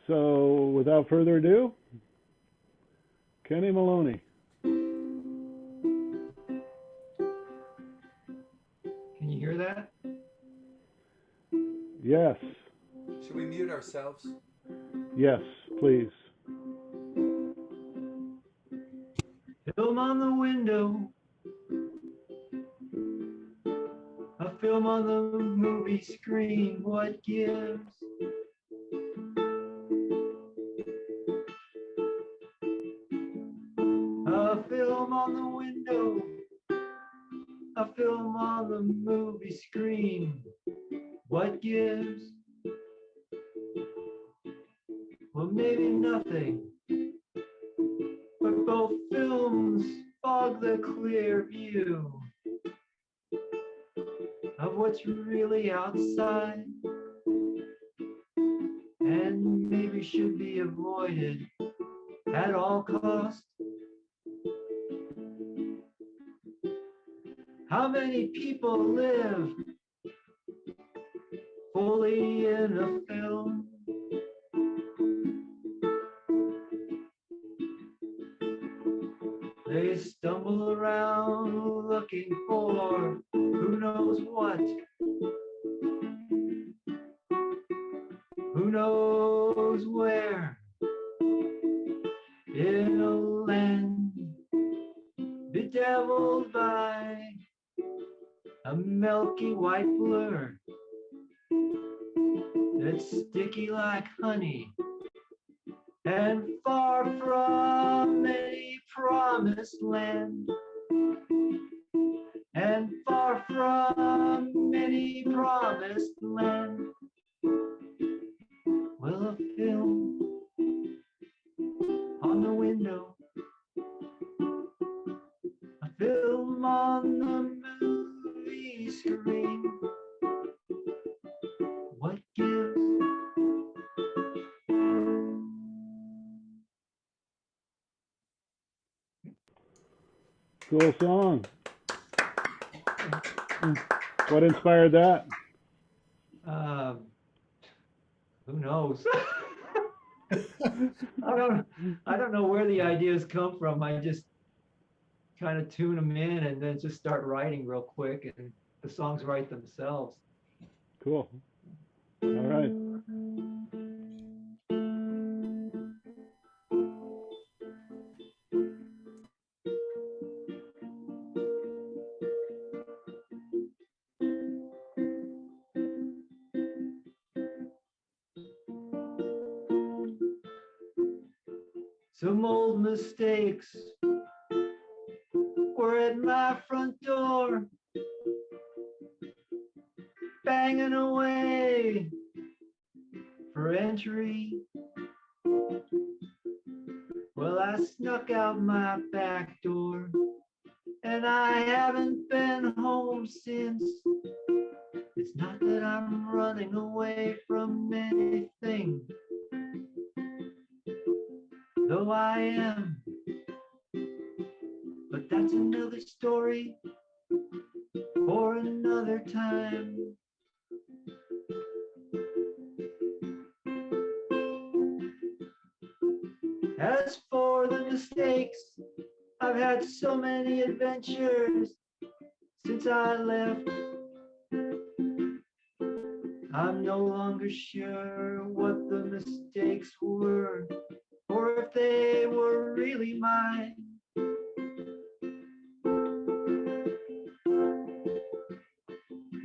So without further ado, Kenny Maloney. Can you hear that? Yes. Should we mute ourselves? Yes, please. Film on the window, a film on the movie screen, what gives? A film on the window, a film on the movie screen, what gives? Well, maybe nothing, but both films fog the clear view of what's really outside and maybe should be avoided at all costs. How many people live fully in a film? They stumble around looking for who knows what, who knows where, in a land bedeviled by a milky white blur that's sticky like honey and far from any promised land, and far from any promised land. Well, a film on the window, a film on the movie screen, what gives? Cool song. What inspired that? Who knows? I don't know where the ideas come from. I just kind of tune them in and then just start writing real quick, and the songs write themselves. Cool. All right. Some old mistakes were at my front door, banging away for entry. Well, I snuck out my back door, and I haven't been home since. It's not that I'm running away from anything, though I am, but that's another story for another time. As for the mistakes, I've had so many adventures since I left. I'm no longer sure what the mistakes were, or if they were really mine.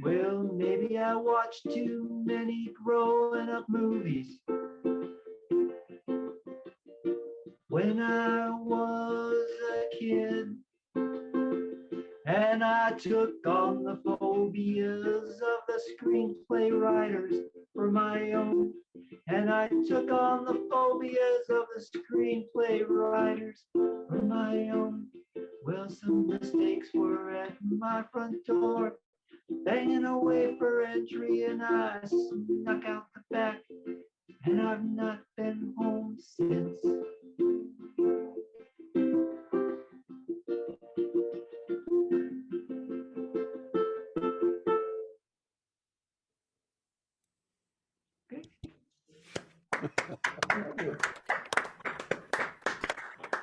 Well, maybe I watched too many growing up movies when I was a kid, and I took on the phobias of the screenplay writers for my own, and I took on the phobias of the screenplay writers for my own. Well, some mistakes were at my front door, banging away for entry, and I snuck out the back, and I've not been home since.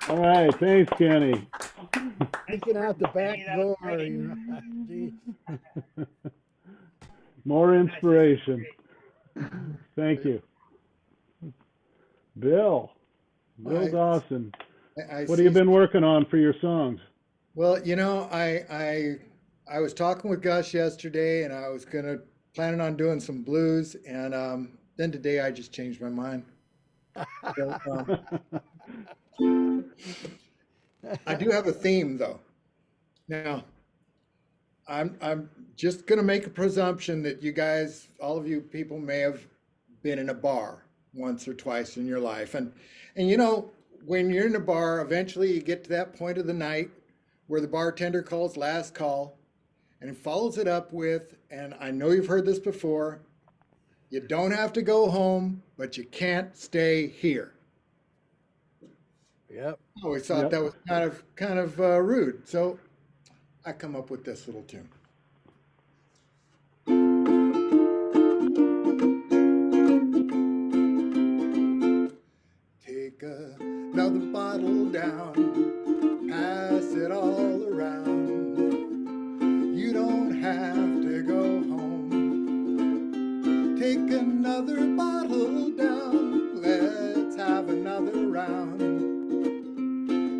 All right, thanks, Kenny. Taking out the back door. You know. Gee. More inspiration. Thank you. Bill Dawson. What have you been working on for your songs? Well, you know, I was talking with Gus yesterday, and I was planning on doing some blues, and then today I just changed my mind. So, I do have a theme though. Now, I'm just gonna make a presumption that you guys, all of you people, may have been in a bar once or twice in your life, and you know, when you're in a bar, eventually you get to that point of the night where the bartender calls last call, and follows it up with, and I know you've heard this before, you don't have to go home, but you can't stay here. Yep. I always thought that was kind of rude. So I come up with this little tune. Take another bottle down, pass it all around. You don't have to go home. Take another bottle down, let's have another round.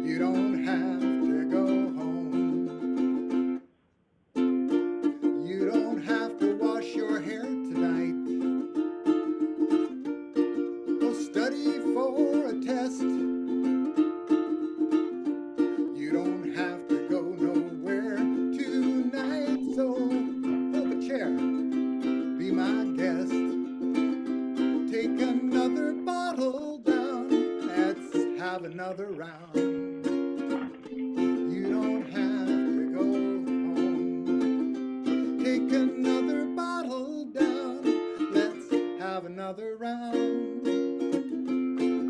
You don't have to go home. You don't have to wash your hair tonight. Go study for a test. You don't have to go nowhere tonight. So pull up a chair, be my guest. Take another bottle down, let's have another round. You don't have to go home. Take another bottle down, let's have another round.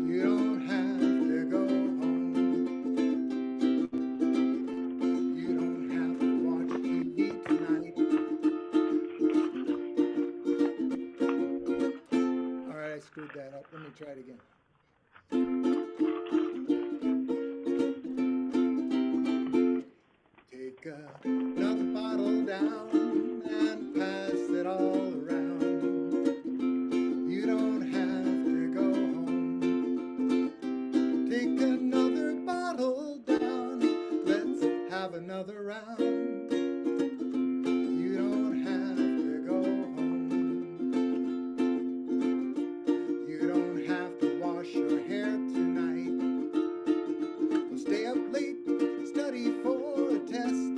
You don't have to go home. You don't have to watch TV tonight. All right, I screwed that up. Let me try it again. Take another bottle down and pass it all around. You don't have to go home. Take another bottle down, let's have another round. You don't have to go home. You don't have to wash your hair tonight. We'll stay up late, study for a test.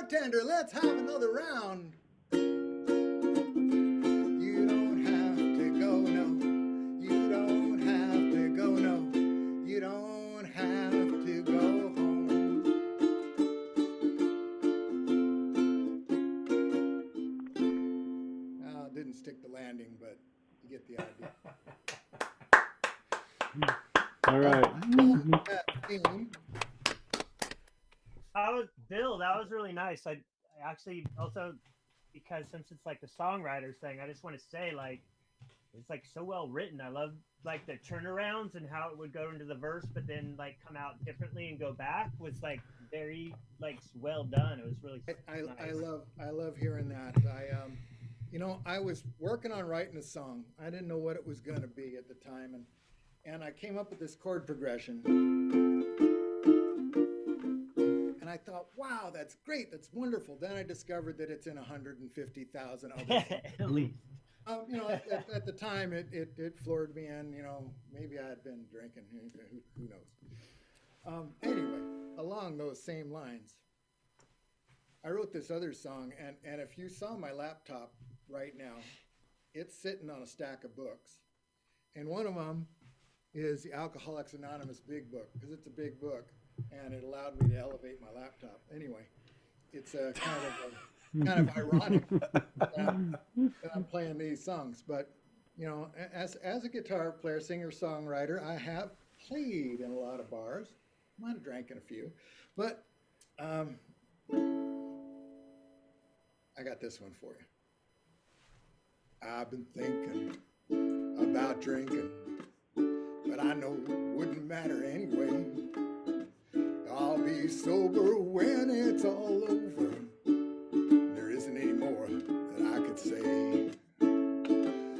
bartender, let's have another round. You don't have to go, no. You don't have to go, no. You don't have to go home. Didn't stick the landing, but you get the idea. All right. Bill, that was really nice. I actually also, because since it's like the songwriters thing, I just want to say, like, it's like so well written. I love like the turnarounds and how it would go into the verse, but then like come out differently and go back was like very like well done. It was really nice. I love hearing that. I was working on writing a song. I didn't know what it was going to be at the time, and I came up with this chord progression. And I thought, wow, that's great. That's wonderful. Then I discovered that it's in 150,000 other At least. At the time, it floored me, and maybe I had been drinking. Who knows? Anyway, along those same lines, I wrote this other song, and if you saw my laptop right now, it's sitting on a stack of books, and one of them is the Alcoholics Anonymous Big Book, because it's a big book, and it allowed me to elevate my laptop. Anyway, it's a kind of ironic that I'm playing these songs, but as a guitar player, singer, songwriter, I have played in a lot of bars. Might have drank in a few, but I got this one for you. I've been thinking about drinking, but I know it wouldn't matter anyway. I'll be sober when it's all over. There isn't any more that I could say.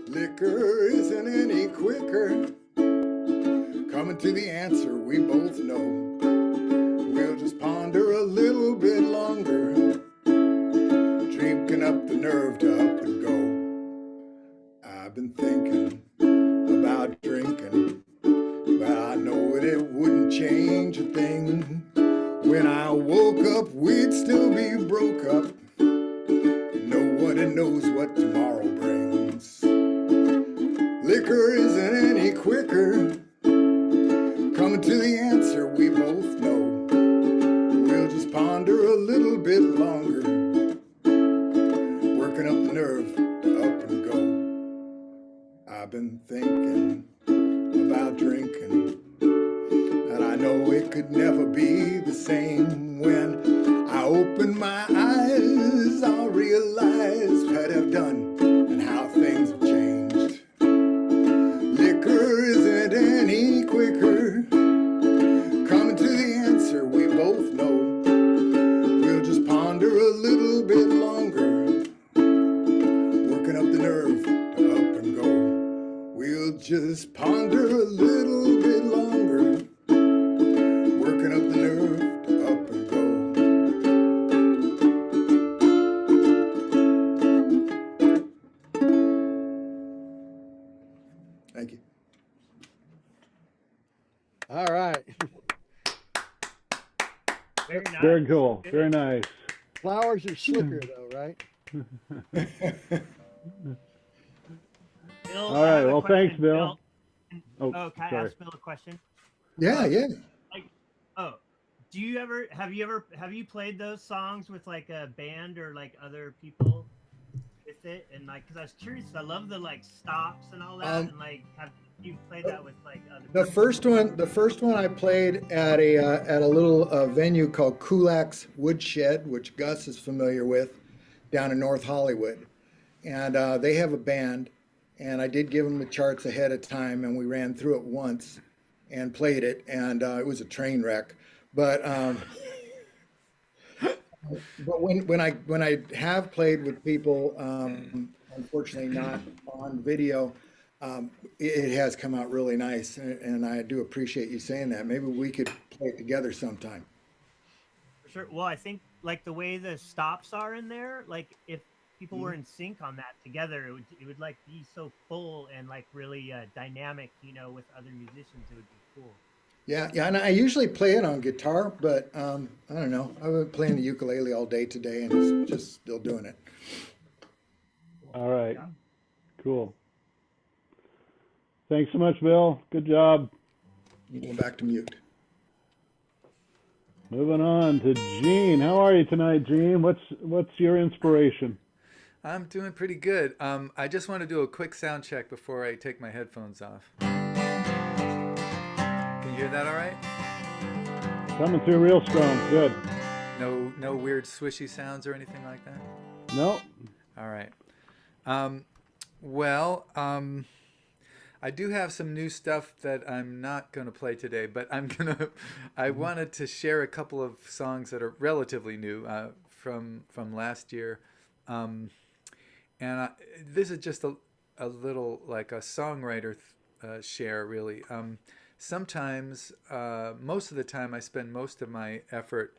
Liquor isn't any quicker. Coming to the answer we both know. We'll just ponder a little bit longer. Drinking up the nerve to up and go. I've been thinking about drinking, but I know it wouldn't change a thing. When I woke up, we'd still be broke up. Nobody knows what tomorrow brings. Liquor isn't any quicker. Coming to the answer we both know. We'll just ponder a little bit longer. Working up the nerve to up and go. I've been thinking about drinking, and I know it could never be the same. When I open my eyes, I'll realize what I've done and how things have changed. Liquor isn't any quicker. Coming to the answer we both know. We'll just ponder a little bit longer. Working up the nerve to up and go. We'll just ponder a little bit longer. Working up the nerve to up and go. Thank you. All right. Very nice. Very cool. Very nice. Flowers are slicker though, right? Bill, All I right, have a well, question. thanks, Bill. Oh, can I sorry. ask Bill a question? Yeah. Have you played those songs with like a band or like other people with it? And like, cause I was curious, I love the like stops and all that. And like, have you played that with like other The people? first one I played at a little venue called Kulak's Woodshed, which Gus is familiar with, down in North Hollywood, and they have a band, and I did give them the charts ahead of time, and we ran through it once, and played it, and it was a train wreck, but when I have played with people, unfortunately not on video. It has come out really nice, and I do appreciate you saying that. Maybe we could play it together sometime. For sure. Well, I think like the way the stops are in there, like if people were in sync on that together, it would like be so full and like really dynamic, with other musicians. It would be cool. Yeah, yeah, and I usually play it on guitar, but I don't know. I've been playing the ukulele all day today, and it's just still doing it. All right. Cool. Thanks so much, Bill. Good job. I'm going back to mute. Moving on to Gene. How are you tonight, Gene? What's your inspiration? I'm doing pretty good. I just want to do a quick sound check before I take my headphones off. Can you hear that all right? Coming through real strong. Good. No weird swishy sounds or anything like that? No. All right. I do have some new stuff that I'm not going to play today, but I wanted to share a couple of songs that are relatively new from last year. This is just a little like a songwriter share, really. Sometimes, most of the time, I spend most of my effort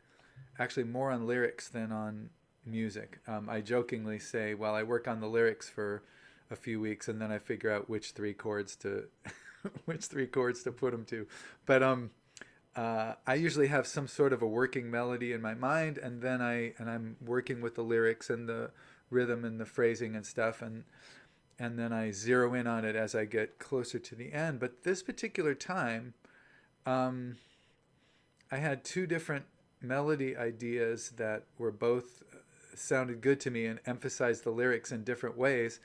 actually more on lyrics than on music. I jokingly say, well, I work on the lyrics for a few weeks and then I figure out which three chords to put them to. But I usually have some sort of a working melody in my mind, and then I'm working with the lyrics and the rhythm and the phrasing and stuff, and then I zero in on it as I get closer to the end. But this particular time, I had two different melody ideas that were both sounded good to me and emphasized the lyrics in different ways.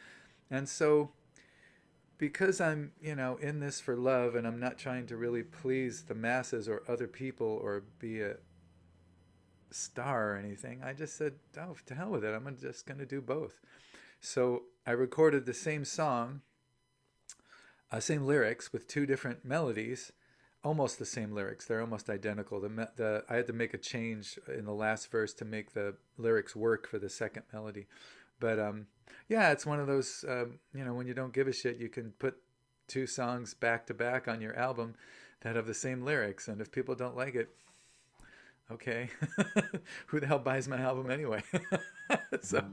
And so because I'm, in this for love and I'm not trying to really please the masses or other people or be a star or anything, I just said, oh, to hell with it. I'm just going to do both. So I recorded the same song, same lyrics with two different melodies, almost the same lyrics. They're almost identical. I had to make a change in the last verse to make the lyrics work for the second melody. But yeah, it's one of those, when you don't give a shit, you can put two songs back to back on your album that have the same lyrics. And if people don't like it, okay, who the hell buys my album anyway? So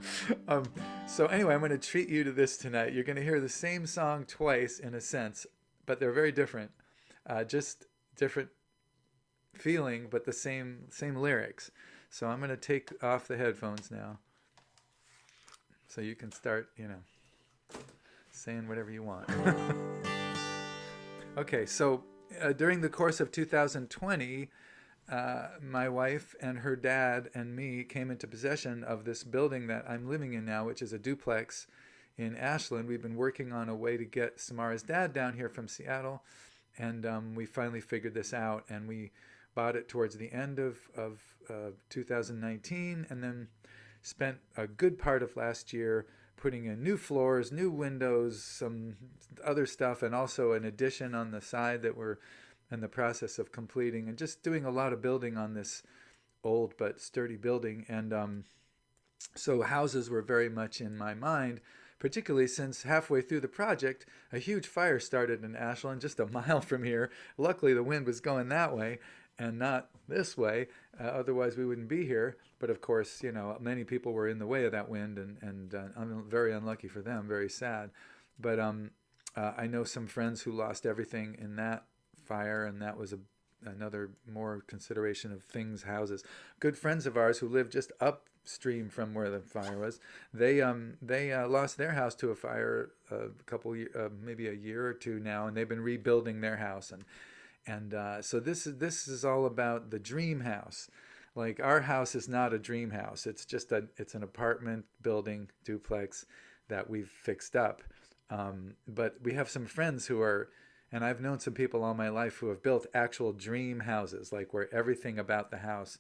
anyway, I'm going to treat you to this tonight. You're going to hear the same song twice in a sense, but they're very different. Just different feeling, but the same lyrics. So I'm going to take off the headphones now, so you can start, saying whatever you want. Okay, so during the course of 2020, my wife and her dad and me came into possession of this building that I'm living in now, which is a duplex in Ashland. We've been working on a way to get Samara's dad down here from Seattle, and we finally figured this out, and we bought it towards the end of 2019, and then spent a good part of last year putting in new floors, new windows, some other stuff, and also an addition on the side that we're in the process of completing, and just doing a lot of building on this old but sturdy building. And so houses were very much in my mind, particularly since halfway through the project, a huge fire started in Ashland just a mile from here. Luckily, the wind was going that way and not this way. Otherwise, we wouldn't be here. But of course, many people were in the way of that wind, and I'm very unlucky for them, very sad. But I know some friends who lost everything in that fire, and that was another more consideration of things, houses. Good friends of ours who live just upstream from where the fire was, they lost their house to a fire maybe a year or two now, and they've been rebuilding their house, and so this is all about the dream house. Like, our house is not a dream house. It's just it's an apartment building duplex that we've fixed up. But we have some friends who are, and I've known some people all my life who have built actual dream houses, like where everything about the house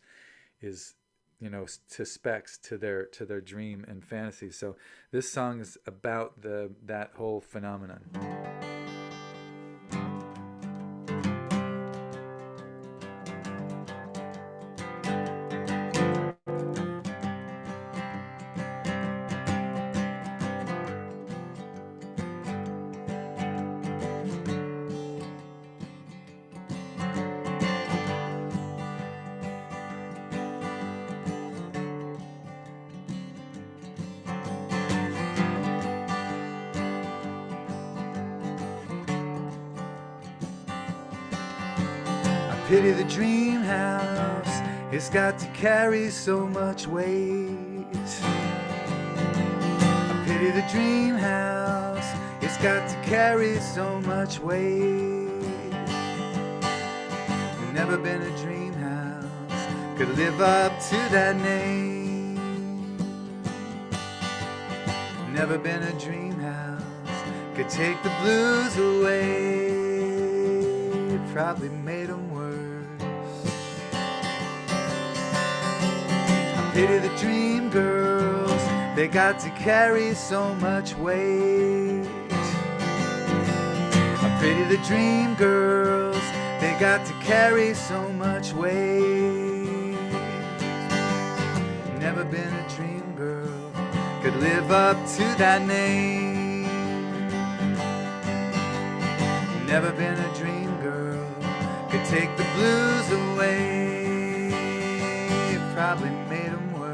is, to specs to their dream and fantasy. So this song is about that whole phenomenon. pity the dream house, it's got to carry so much weight. I pity the dream house, it's got to carry so much weight. Never been a dream house, could live up to that name. Never been a dream house, could take the blues away. It probably made them worse. I pity the dream girls, they got to carry so much weight. I pity the dream girls, they got to carry so much weight. Never been a dream girl, could live up to that name. Never been a dream girl, could take the blues away. It probably made them worse.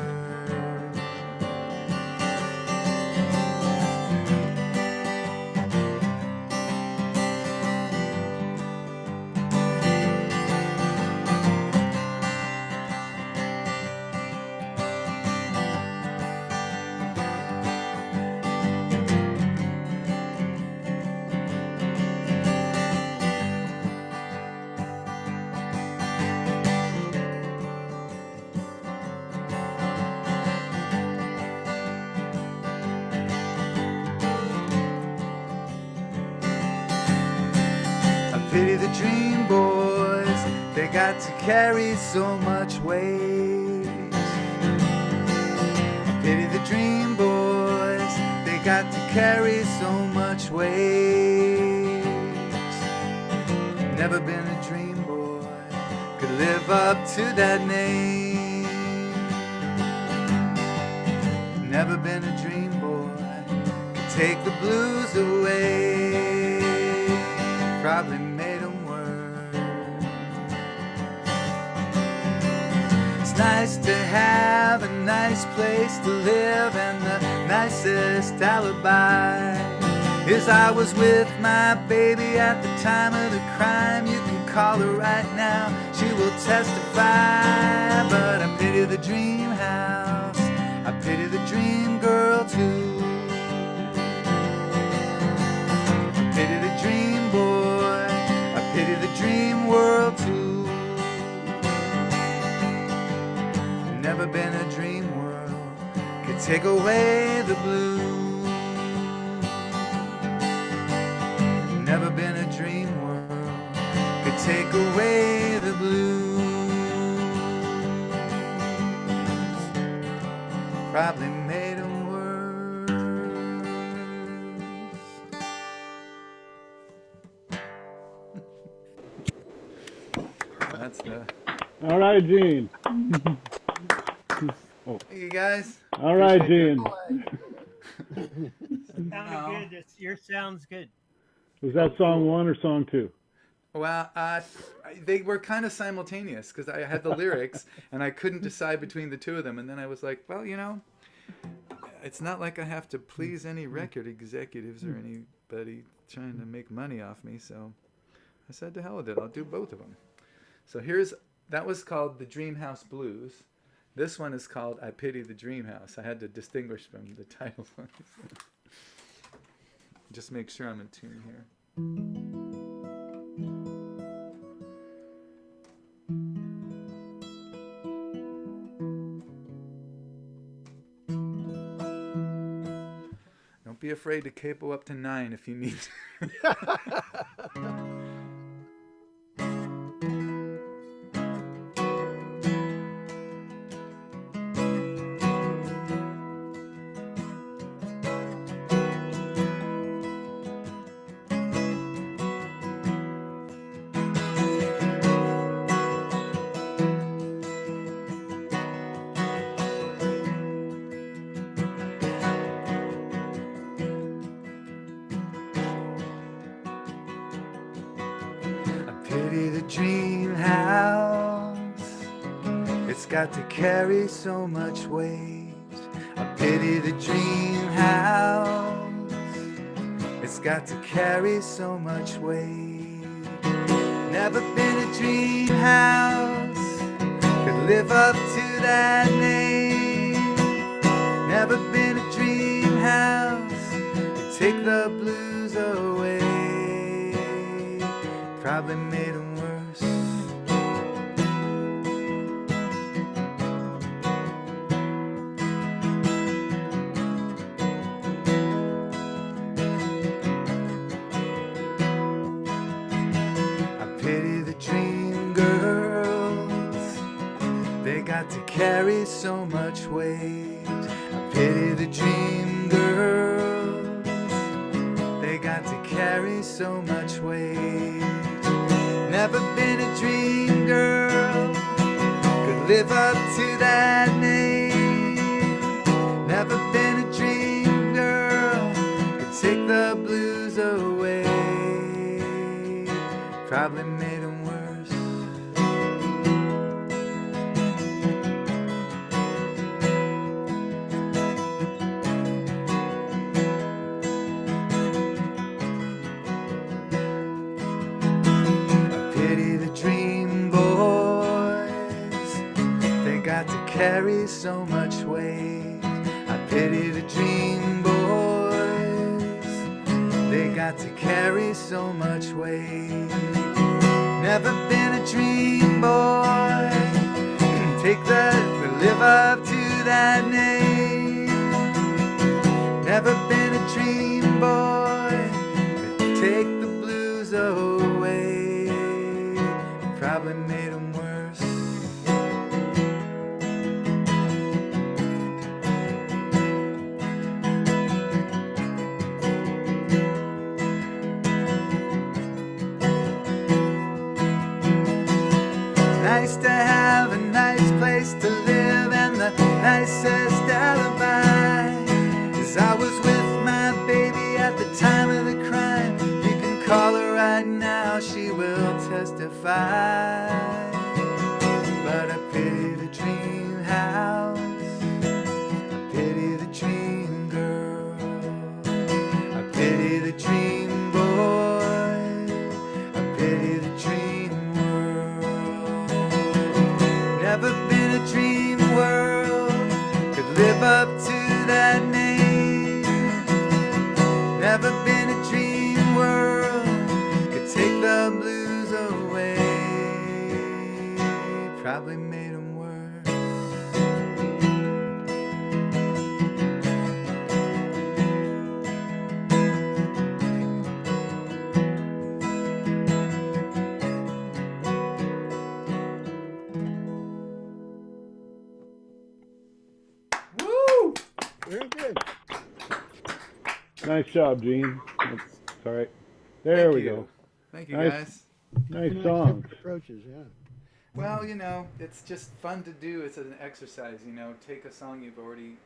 Pity the dream boys, they got to carry so much weight. Pity the dream boys, they got to carry so much weight. Never been a dream boy, could live up to that name. Never been a dream boy, could take the blues away. Probably made them worse. It's nice to have a nice place to live, and the nicest alibi is I was with my baby at the time of the crime. You can call her right now, she will testify. But I pity the dream house, I pity the dream girl too. I pity the dream boy, I pity the dream world too. Never been a dream world, could take away the blues. Never been a dream world, could take away the blues. Probably made them worse. That's the... All right, Gene. Hey, you guys. All right, Gene. Sounded good. Yours sounds good. Was that song 1 or song 2? Well, they were kind of simultaneous because I had the lyrics and I couldn't decide between the two of them. And then I was like, well, you know, it's not like I have to please any record executives or anybody trying to make money off me. So I said, to hell with it. I'll do both of them. So that was called The Dream House Blues. This one is called I Pity the Dream House. I had to distinguish from the title. Just make sure I'm in tune here. Don't be afraid to capo up to 9 if you need to. Got to carry so much weight. I pity the dream house. It's got to carry so much weight. Never been a dream house, could live up to that name. Never been a dream house, could take the blues away. Probably made them worse. I pity the dream girls, they got to carry so much weight. I pity the dream girls, they got to carry so much weight. Never been a dream girl, could live up to that name. Never been a dream girl, could take the blues away. Probably made them worse. I pity the dream boys, they got to carry so much weight. I pity the dream boys, they got to carry so much weight. Never been a dream boy, live up to that name. Never been a dream boy, could take the blues away. Probably made them worse. Nice to have a nice place to live, and the nicest alibi is I was with my baby at the time of the crime. You can call her right now, she will testify. But I pity the dream house, I pity the dream girl, I pity the dream boy, I pity the dream world. Never been a dream world, could live up to that name. Never been a dream world, could take the blues away. Probably made them worse. Woo! Very good. Nice job, Gene. All right. There we go. Thank you, Nice. guys. Nice Nice songs. different approaches, yeah. Well, you know, it's just fun to do. It's an exercise, you know. Take a song you've already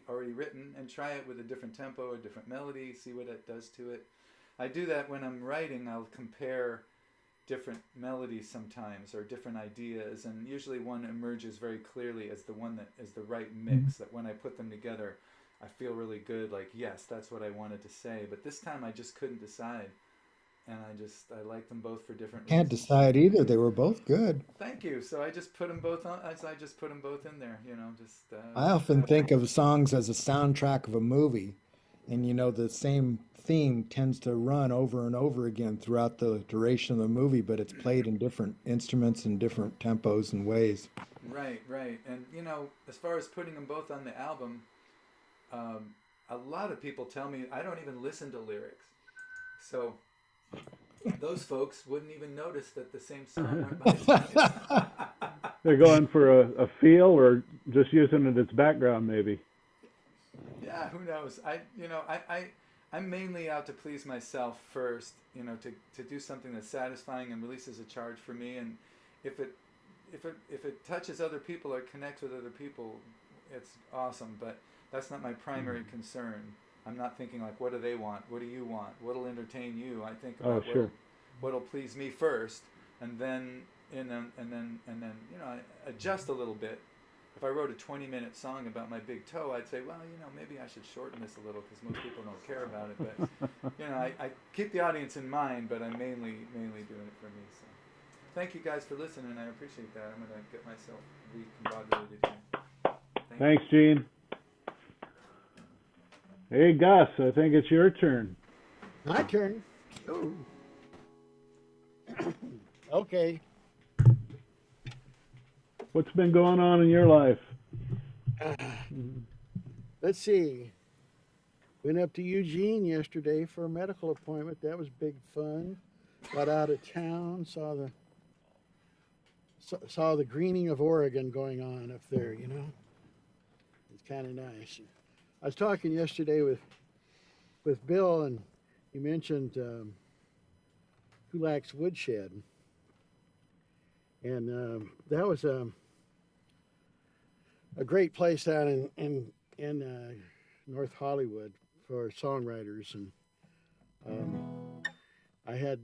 written and try it with a different tempo, a different melody, see what it does to it. I do that when I'm writing. I'll compare different melodies sometimes or different ideas, and usually one emerges very clearly as the one that is the right mix, that when I put them together I feel really good, like, yes, that's what I wanted to say. But this time I just couldn't decide, and I like them both for different Can't reasons. decide either. They were both good. Thank you. So I just put them both on. I just put them both in there. You know, just. I often think of songs as a soundtrack of a movie, and the same theme tends to run over and over again throughout the duration of the movie, but it's played in different instruments and different tempos and ways. Right, right, and as far as putting them both on the album, a lot of people tell me I don't even listen to lyrics, so those folks wouldn't even notice that the same song went by. They're going for a feel, or just using it as background, maybe. Yeah, who knows? I'm mainly out to please myself first, to do something that's satisfying and releases a charge for me. And if it touches other people or connects with other people, it's awesome. But that's not my primary concern. I'm not thinking like, what do they want? What do you want? What'll entertain you? I think about what'll please me first, and then I adjust a little bit. If I wrote a 20-minute song about my big toe, I'd say, well, maybe I should shorten this a little because most people don't care about it. But I keep the audience in mind, but I'm mainly doing it for me. So. thank you guys for listening. I appreciate that. I'm going to get myself recombobulated here. Thanks, Gene. Hey, Gus, I think it's your turn. My turn. Oh. Okay. What's been going on in your life? Let's see. Went up to Eugene yesterday for a medical appointment. That was big fun. Got out of town, saw the greening of Oregon going on up there, you know. It's kind of nice. I was talking yesterday with Bill, and he mentioned Kulak's Woodshed. And that was a great place down in North Hollywood for songwriters. And I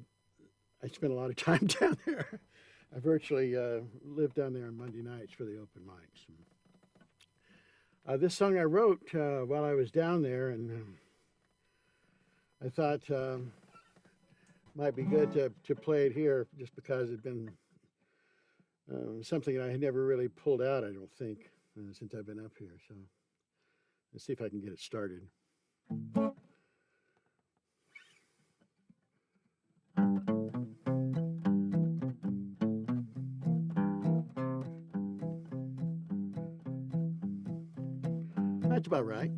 spent a lot of time down there. I virtually lived down there on Monday nights for the open mics. This song I wrote while I was down there, and I thought might be good to play it here, just because it'd been something I had never really pulled out, I don't think, since I've been up here. So let's see if I can get it started. That's about right.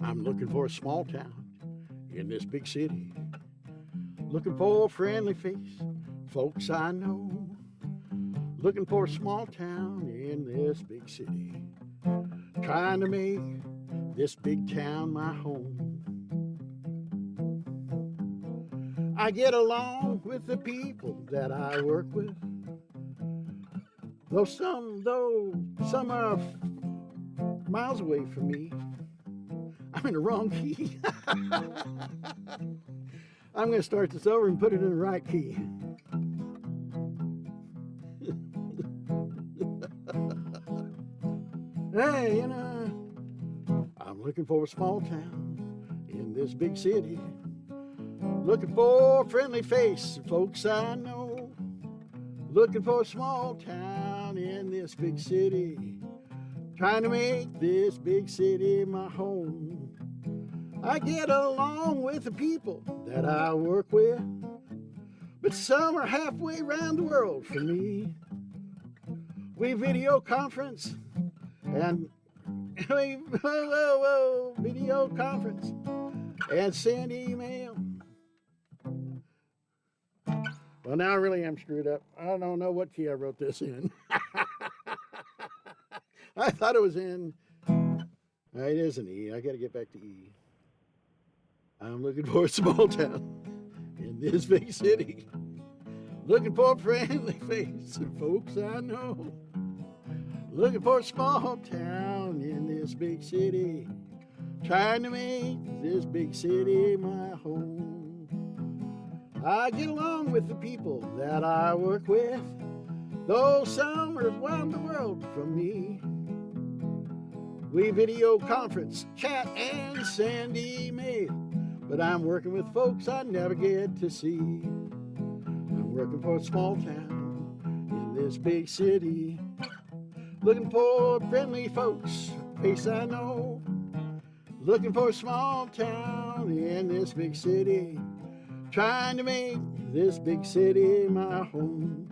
I'm looking for a small town in this big city. Looking for a friendly face, folks I know. Looking for a small town in this big city. Trying to make this big town my home. I get along with the people that I work with. Though some are miles away from me. I'm in the wrong key. I'm going to start this over and put it in the right key. Hey, you know, I'm looking for a small town in this big city. Looking for a friendly face, folks I know. Looking for a small town in this big city. Trying to make this big city my home. I get along with the people that I work with, but some are halfway around the world from me. We video conference and video conference and send email. Well, now I really am screwed up. I don't know what key I wrote this in. I thought it was in. It is an E. I got to get back to E. I'm looking for a small town in this big city. Looking for a friendly face and folks I know. Looking for a small town in this big city. Trying to make this big city my home. I get along with the people that I work with, though some are around the world from me. We video conference, chat, and send email, but I'm working with folks I never get to see. I'm working for a small town in this big city. Looking for friendly folks, face I know. Looking for a small town in this big city. Trying to make this big city my home.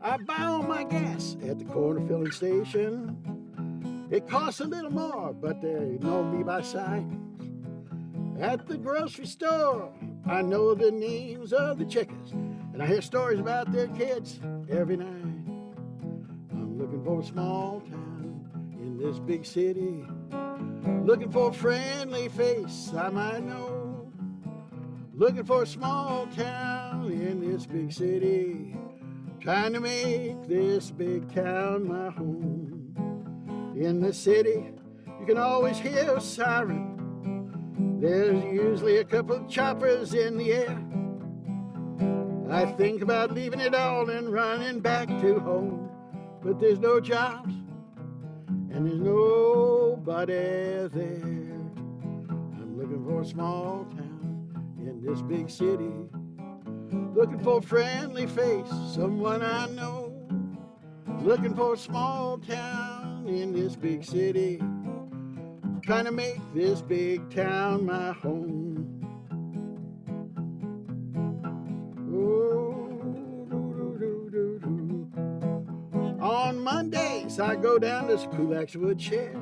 I buy all my gas at the corner filling station. It costs a little more, but they know me by sight. At the grocery store, I know the names of the chickens, and I hear stories about their kids every night. I'm looking for a small town in this big city. Looking for a friendly face I might know. Looking for a small town in this big city. Trying to make this big town my home. In the city, you can always hear a siren. There's usually a couple of choppers in the air. I think about leaving it all and running back to home. But there's no jobs, and there's nobody there. I'm looking for a small town in this big city. Looking for a friendly face, someone I know. Looking for a small town in this big city. Trying to make this big town my home. Oh, do. On Mondays, I go down to Kulak's woodshed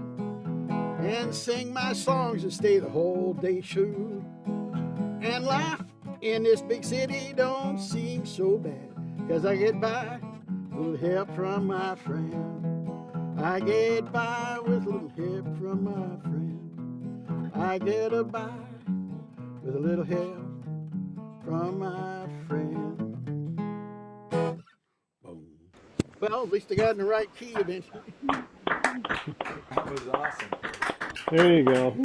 and sing my songs and stay the whole day through. And life in this big city don't seem so bad, 'cause I get by with a little help from my friend. I get by with a little help from my friend. I get by with a little help from my friend. Boom. Well, at least I got in the right key eventually. That was awesome. There you go.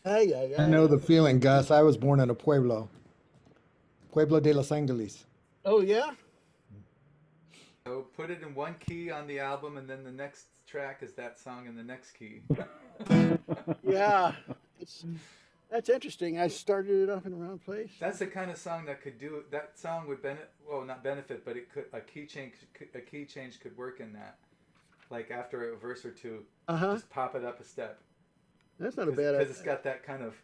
I know the feeling, Gus. I was born in a Pueblo de Los Angeles. Oh, yeah? So put it in one key on the album, and then the next track is that song in the next key. Yeah. That's interesting. I started it off in the wrong place. That's the kind of song that could do that. Song would not benefit, but it could a key change could work in that. Like after a verse or two, just pop it up a step. That's not a bad idea. Because it's got that kind of,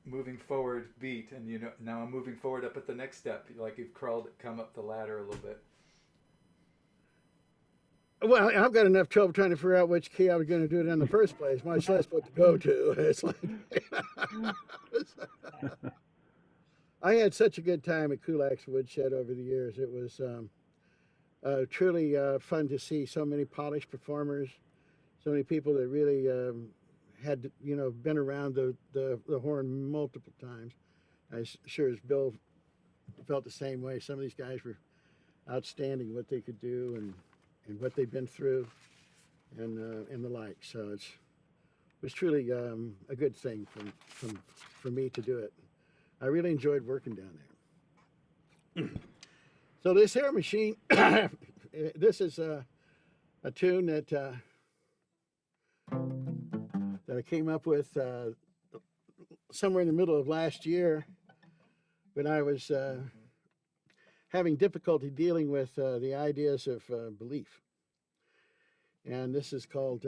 moving forward beat, and now I'm moving forward up at the next step, like you've come up the ladder a little bit. Well, I've got enough trouble trying to figure out which key I was going to do it in the first place, much less what to go to. It's like I had such a good time at Kulak's Woodshed over the years. It was truly fun to see so many polished performers, so many people that really had been around the horn multiple times. Sure as Bill felt the same way. Some of these guys were outstanding what they could do and what they've been through and the like. So it was truly a good thing for me to do it. I really enjoyed working down there. So this here machine, this is a tune that I came up with somewhere in the middle of last year when I was having difficulty dealing with the ideas of belief. And this is called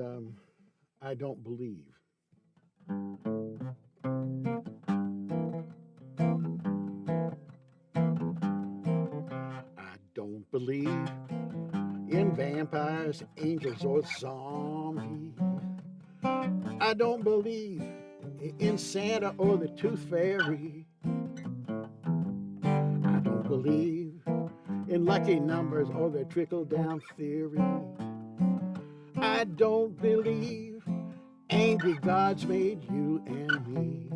I Don't Believe. I don't believe in vampires, angels, or zombies. I don't believe in Santa or the Tooth Fairy. I don't believe in lucky numbers or the trickle-down theory. I don't believe angry gods made you and me.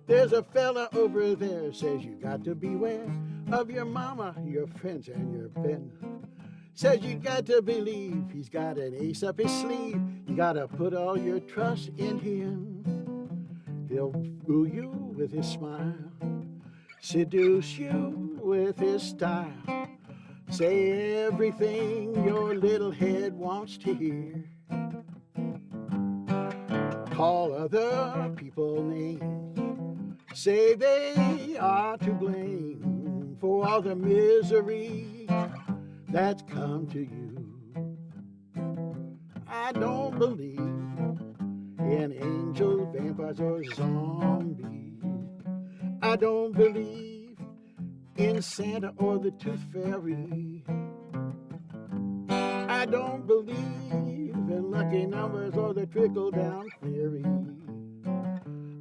There's a fella over there says you got to beware of your mama, your friends, and your pen. Says you got to believe he's got an ace up his sleeve. You got to put all your trust in him. He'll fool you with his smile, seduce you with his style, say everything your little head wants to hear, call other people names, say they are to blame for all the misery that's come to you. I don't believe in angels, vampires, or zombies. I don't believe in Santa or the Tooth Fairy. I don't believe in lucky numbers or the trickle-down theory.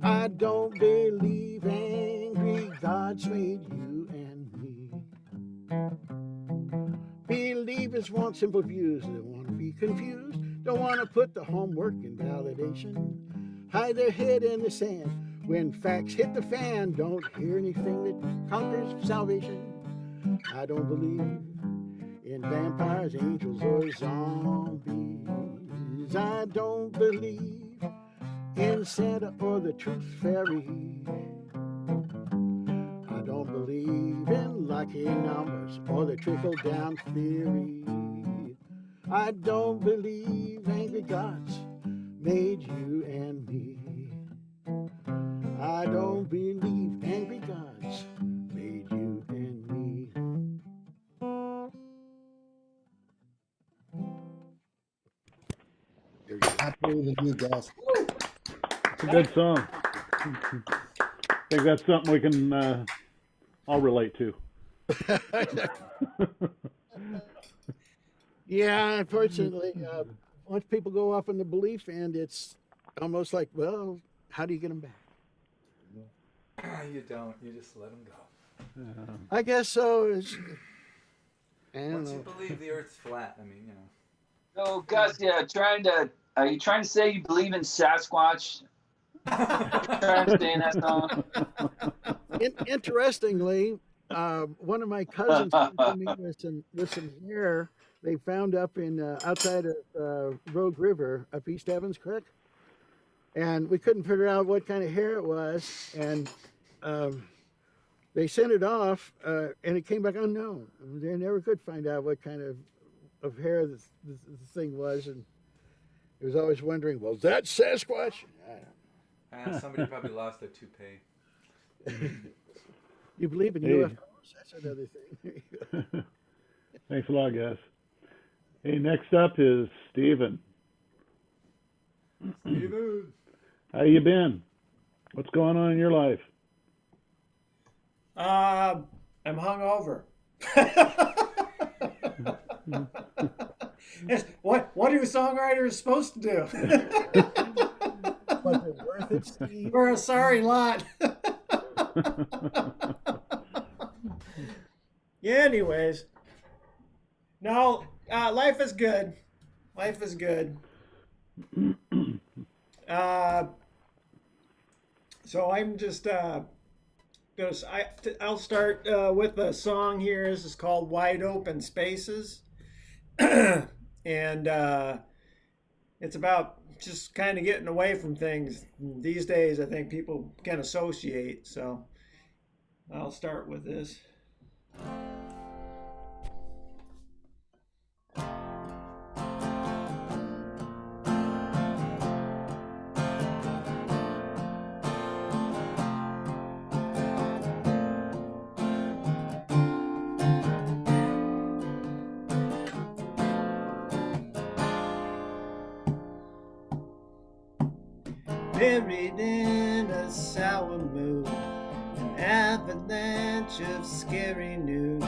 I don't believe angry gods made you and me. Believers want simple views, they want to be confused, don't want to put the homework in validation, hide their head in the sand. When facts hit the fan, don't hear anything that conquers salvation. I don't believe in vampires, angels, or zombies. I don't believe in Santa or the Tooth Fairy. I don't believe in lucky numbers or the trickle-down theory. I don't believe angry gods made you and me. I don't believe angry gods made you and me. There you go. I believe in you guys. It's a good song. I think that's something we can all relate to. Yeah, unfortunately, once people go off on the belief end, it's almost like, well, how do you get them back? You don't. You just let them go. I guess so. And Once you believe the Earth's flat, I mean, you know. So, Gus, yeah, are you trying to say you believe in Sasquatch? Trying to stay in that song? Interestingly, one of my cousins came to me with some hair they found up in outside of Rogue River up East Evans Creek, and we couldn't figure out what kind of hair it was, and they sent it off, and it came back unknown. They never could find out what kind of hair the thing was, and it was always wondering, well, is that Sasquatch? Somebody probably lost their toupee. You believe in Hey. UFOs? That's another thing. Thanks a lot, guys. Hey, next up is Steven. Steven. How you been? What's going on in your life? I'm hungover. What are songwriters supposed to do? Was it worth it, Steve? We're a sorry lot. Yeah, anyways. No, life is good. Life is good. So I'm just I'll start with a song here. This is called Wide Open Spaces. And it's about just kind of getting away from things. These days, I think people can associate. So I'll start with this. Buried in a sour mood, an avalanche of scary news.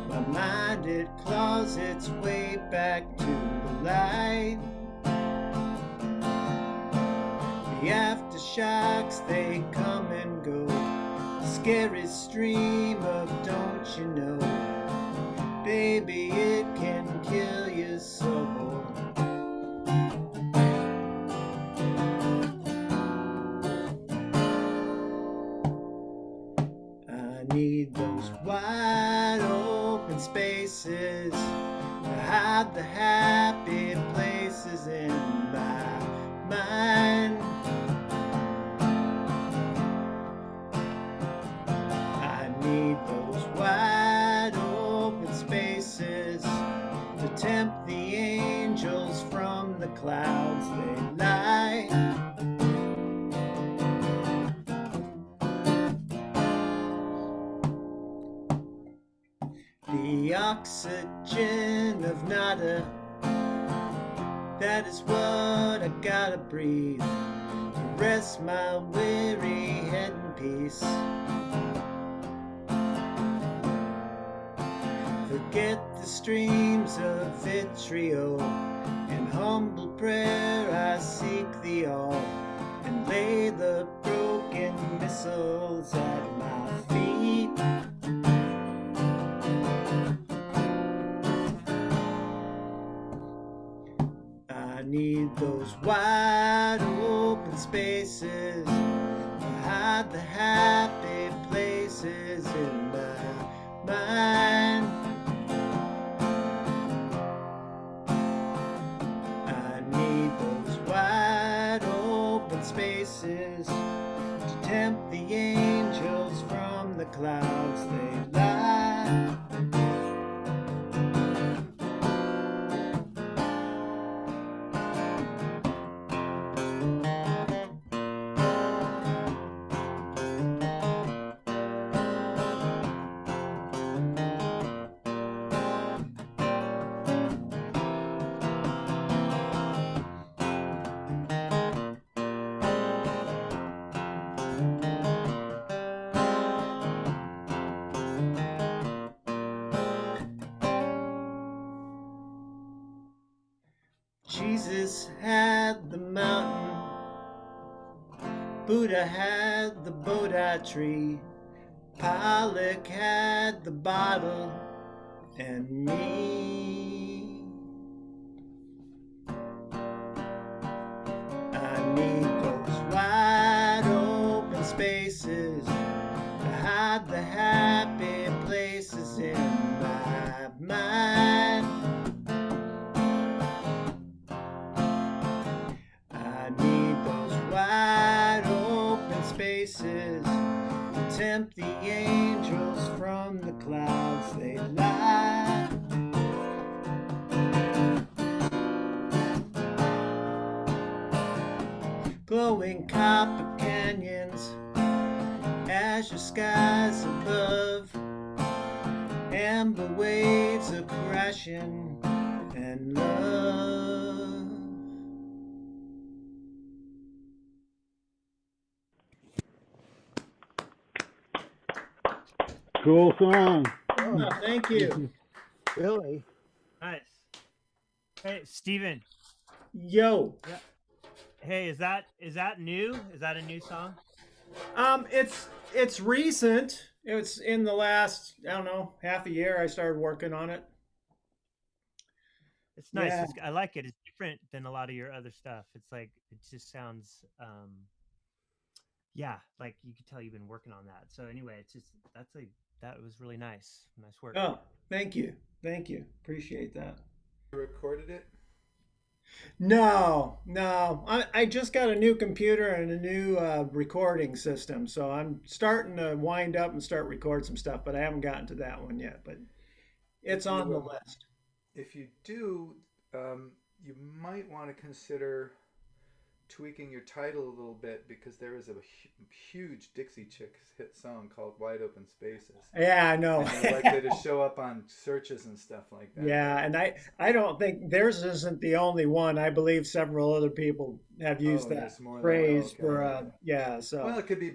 My mind, it claws its way back to the light. The aftershocks, they come and go. Scary stream of don't you know. Baby, it can kill your soul. Need those wide open spaces to hide the happy places in my mind. I need those wide open spaces to tempt the angels from the clouds they lie. The oxygen of nada, that is what I gotta breathe to rest my weary head in peace. Forget the streams of vitriol. In humble prayer I seek thee all, and lay the broken missiles at my feet. I need those wide open spaces to hide the happy places in my mind. I need those wide open spaces to tempt the angels from the clouds they lie. Jesus had the mountain, Buddha had the Bodhi tree, Pollock had the bottle, and me. I need those wide open spaces to hide the happy places in my mind. I need those wide open spaces to tempt the angels from the clouds they lie. Glowing copper canyons, azure skies above, amber waves are crashing, and love. Cool song. Oh, thank you. Really? Nice. Hey, Steven. Yo. Hey, is that new? Is that a new song? It's recent. It's in the last, I don't know, half a year I started working on it. It's nice. Yeah. I like it. It's different than a lot of your other stuff. It's like it just sounds yeah, like you could tell you've been working on that. So anyway, it's just that was really nice. Nice work. Oh, thank you. Thank you. Appreciate that. You recorded it? No. I just got a new computer and a new recording system, so I'm starting to wind up and start record some stuff, but I haven't gotten to that one yet. But it's on the list. If you do, you might want to consider tweaking your title a little bit, because there is a huge Dixie Chicks hit song called Wide Open Spaces. Yeah, I know. And I'd like it to show up on searches and stuff like that. Yeah, and I don't think theirs isn't the only one. I believe several other people have used that there's more than phrase one, okay. for yeah. So Well, it could be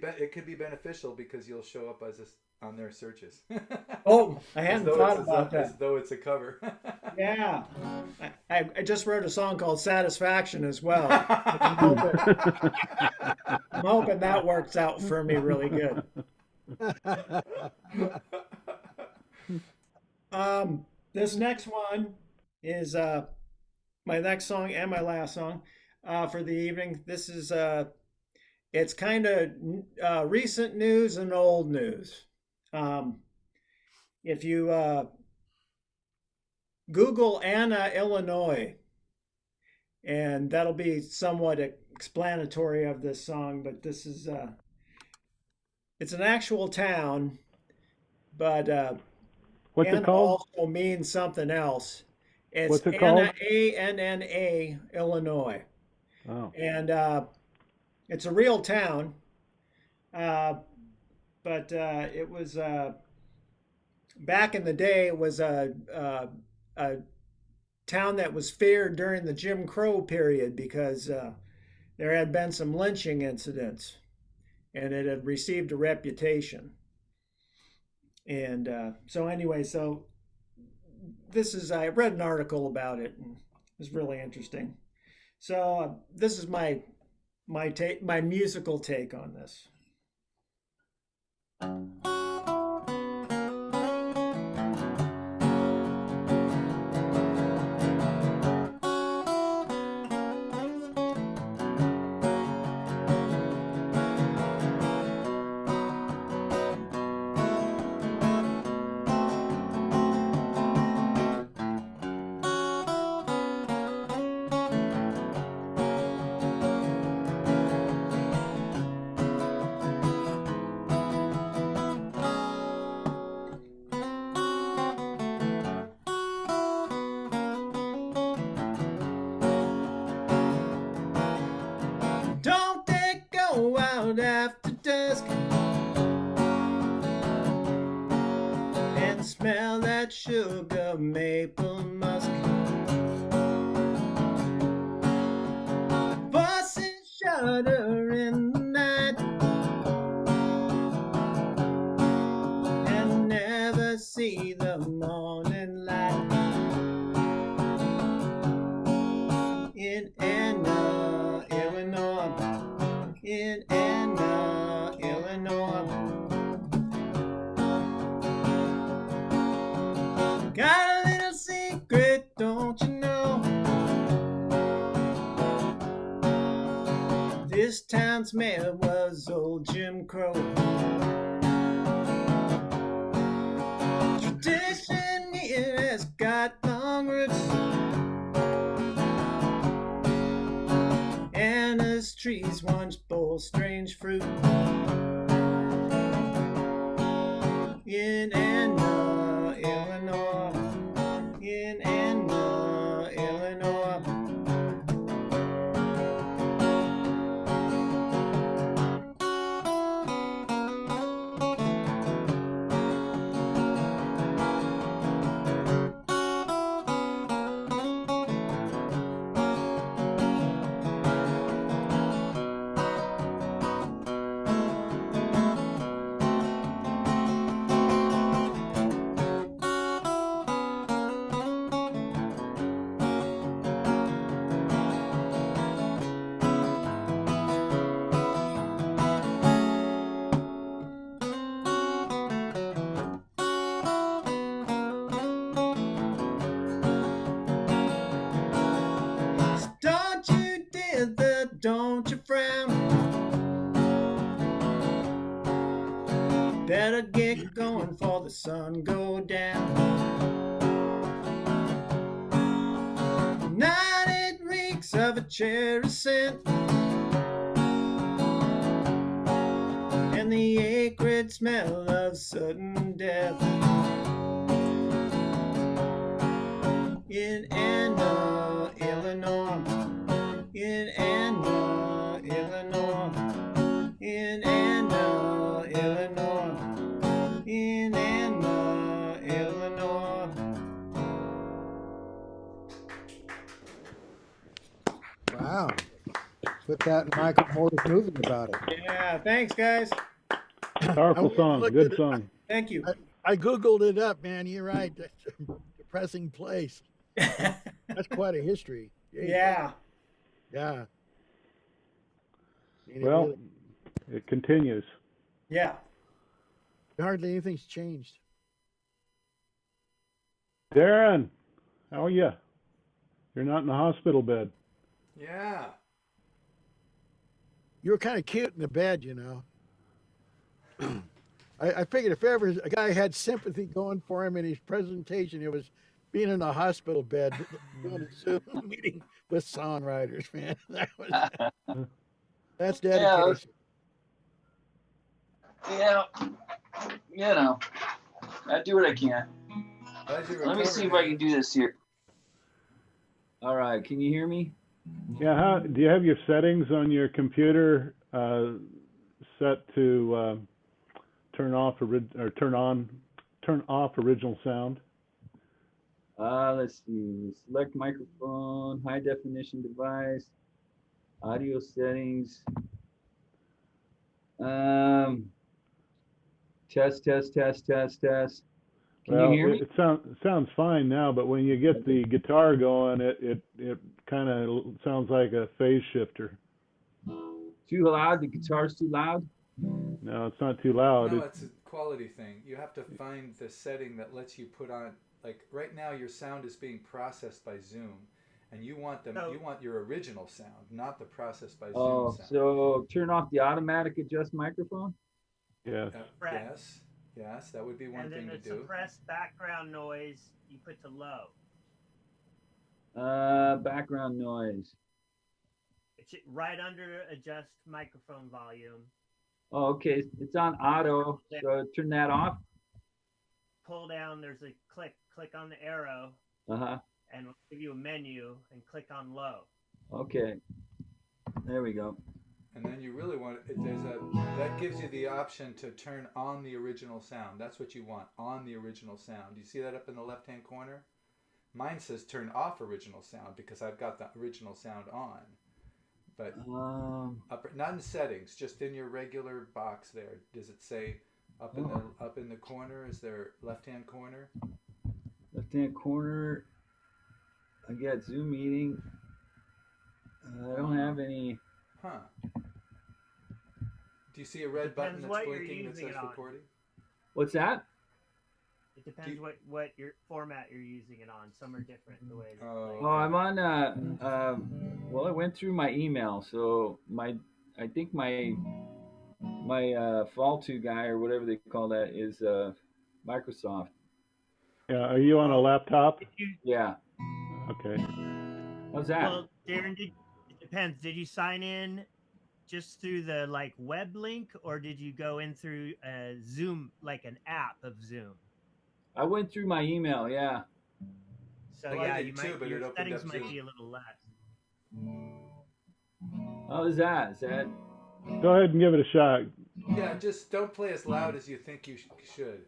beneficial because you'll show up as on their searches. oh, I hadn't thought about that. As though it's a cover. Yeah, I just wrote a song called Satisfaction as well. I'm hoping that works out for me really good. This next one is my next song and my last song for the evening. This is it's kind of recent news and old news. If you Google Anna, Illinois, and that'll be somewhat explanatory of this song, but this is it's an actual town, but What's Anna it called? also means something else. It's What's it Anna, called? A-N-N-A, Illinois. Oh. And it's a real town, but it was back in the day. It was a town that was feared during the Jim Crow period because there had been some lynching incidents, and it had received a reputation. And so anyway, so this is, I read an article about it, and it was really interesting. So this is my musical take on this. Don't they go out after dusk and smell that sugar maple musk? Voices shudder in the night and never see the morning light. In in Anna, Illinois. In Anna, Illinois. Got a little secret, don't you know? This town's mayor was old Jim Crow. Tradition here has got long roots. Anna's trees once bore strange fruit. In Anna, Illinois. In Anna, Illinois. Don't you dither, don't you frown. Better get going for the sun go down. Night it reeks of a cherry scent, and the acrid smell of sudden death. In Anna, Illinois. In Anna, Illinois. In Anna, Illinois. In Anna, Illinois. Wow. Put that in Michael Moore's movie about it. Yeah, thanks, guys. Powerful song. Good song. Thank you. I Googled it up, man. You're right. That's a depressing place. That's quite a history. Yeah. Yeah. Well, it continues. Yeah. Hardly anything's changed. Darrin, how are you? You're not in the hospital bed. Yeah. You were kind of cute in the bed, you know. I figured if ever a guy had sympathy going for him in his presentation, it was being in a hospital bed doing a Zoom meeting with songwriters, man. That's dedication. Yeah, you know, I do what I can. Let me see if I can do this here. All right, can you hear me? Yeah. Do you have your settings on your computer set to turn off original sound? Let's see. Select microphone, high definition device, audio settings. Test. Can you hear me? It sounds fine now, but when you get the guitar going, it kind of sounds like a phase shifter. Too loud? The guitar's too loud? No, it's not too loud. No, it's a quality thing. You have to find the setting that lets you put on. Like right now, your sound is being processed by Zoom, and you want you want your original sound, not the processed by Zoom sound. So turn off the automatic adjust microphone? Yes. Yes, that would be one thing to do. And then the suppressed background noise, you put to low. Background noise. It's right under adjust microphone volume. Oh, okay. It's on auto. So turn that off. Pull down, there's a click on the arrow. Uh-huh. And it'll give you a menu and click on low. Okay. There we go. And then you really want that gives you the option to turn on the original sound. That's what you want, on the original sound. You see that up in the left-hand corner? Mine says turn off original sound because I've got the original sound on. But not in settings, just in your regular box there. Does it say up in the corner? Is there left-hand corner? Left-hand corner. I got Zoom meeting. I don't have any. Huh. Do you see a red button Depends that's what you're blinking that using says it on. recording? What's that? It depends what your format you're using it on. Some are different the way. Oh, I'm on. Well, I went through my email, so I think my Fall2 guy or whatever they call that is Microsoft. Yeah, are you on a laptop? Yeah. Okay. How's that? Well, Darrin, it depends. Did you sign in just through the like web link, or did you go in through Zoom, like an app of Zoom? I went through my email. Yeah. So Well, I yeah, did you too, might but your it opened settings up might Zoom. be a little less. How is that? Is that? Go ahead and give it a shot. Yeah, just don't play as loud as you think you should.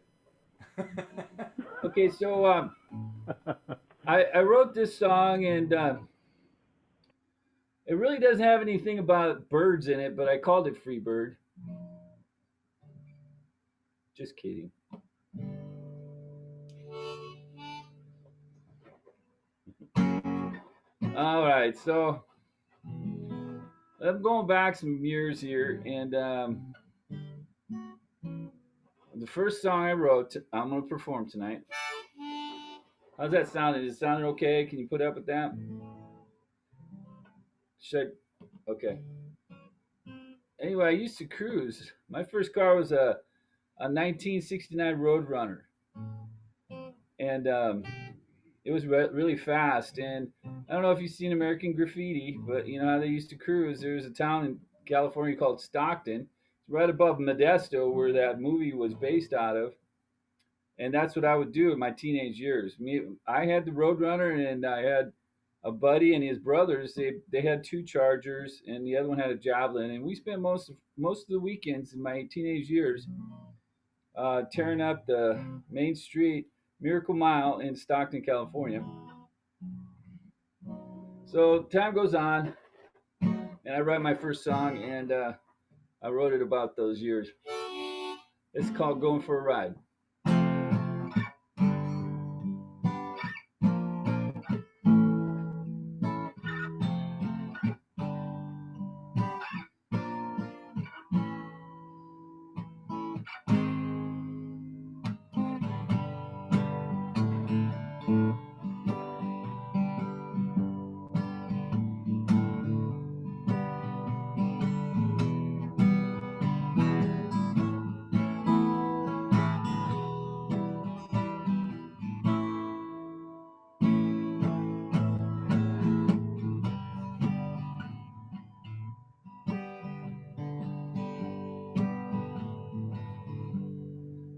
Okay, so I wrote this song and it really doesn't have anything about birds in it, but I called it Free Bird. Just kidding. All right, so I'm going back some years here, and the first song I wrote, I'm going to perform tonight. How's that sounding? Is it sounding okay? Can you put up with that? Should I? Okay. Anyway, I used to cruise. My first car was a 1969 Roadrunner, and it was really fast. And I don't know if you've seen American Graffiti, but you know how they used to cruise. There's a town in California called Stockton. It's right above Modesto, where that movie was based out of. And that's what I would do in my teenage years. I had the Roadrunner, and I had a buddy and his brothers. They had two Chargers, and the other one had a Javelin. And we spent most of the weekends in my teenage years tearing up the main street, Miracle Mile in Stockton, California. So time goes on, and I write my first song, and I wrote it about those years. It's called "Going for a Ride."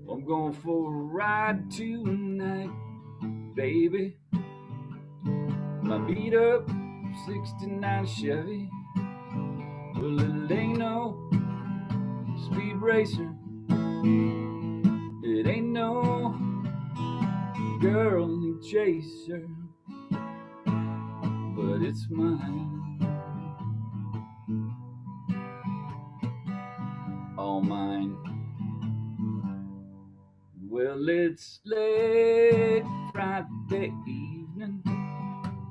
I'm going for a ride tonight, baby. My beat up 69 Chevy. Well, it ain't no speed racer. It ain't no girl chaser, but it's mine. All mine. Well, it's late Friday evening,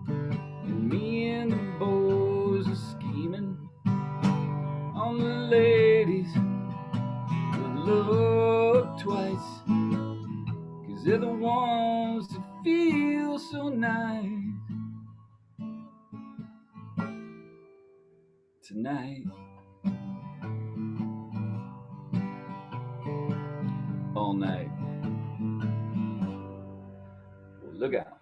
and me and the boys are scheming on the ladies that look twice, 'cause they're the ones that feel so nice tonight. All night. Well, look out.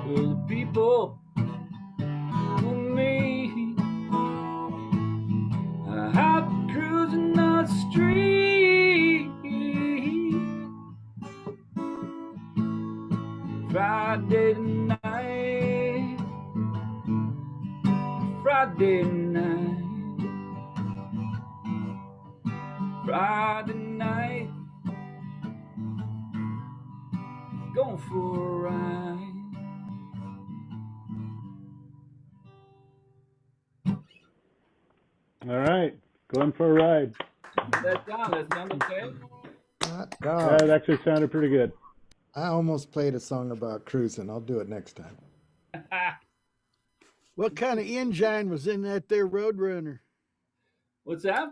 Well, the people for me out cruising on the street, Friday night, Friday night, Friday night, going for a ride. All right, going for a ride. That sound okay? Hot That dog. actually sounded pretty good. I almost played a song about cruising. I'll do it next time. What kind of engine was in that there Roadrunner? What's that?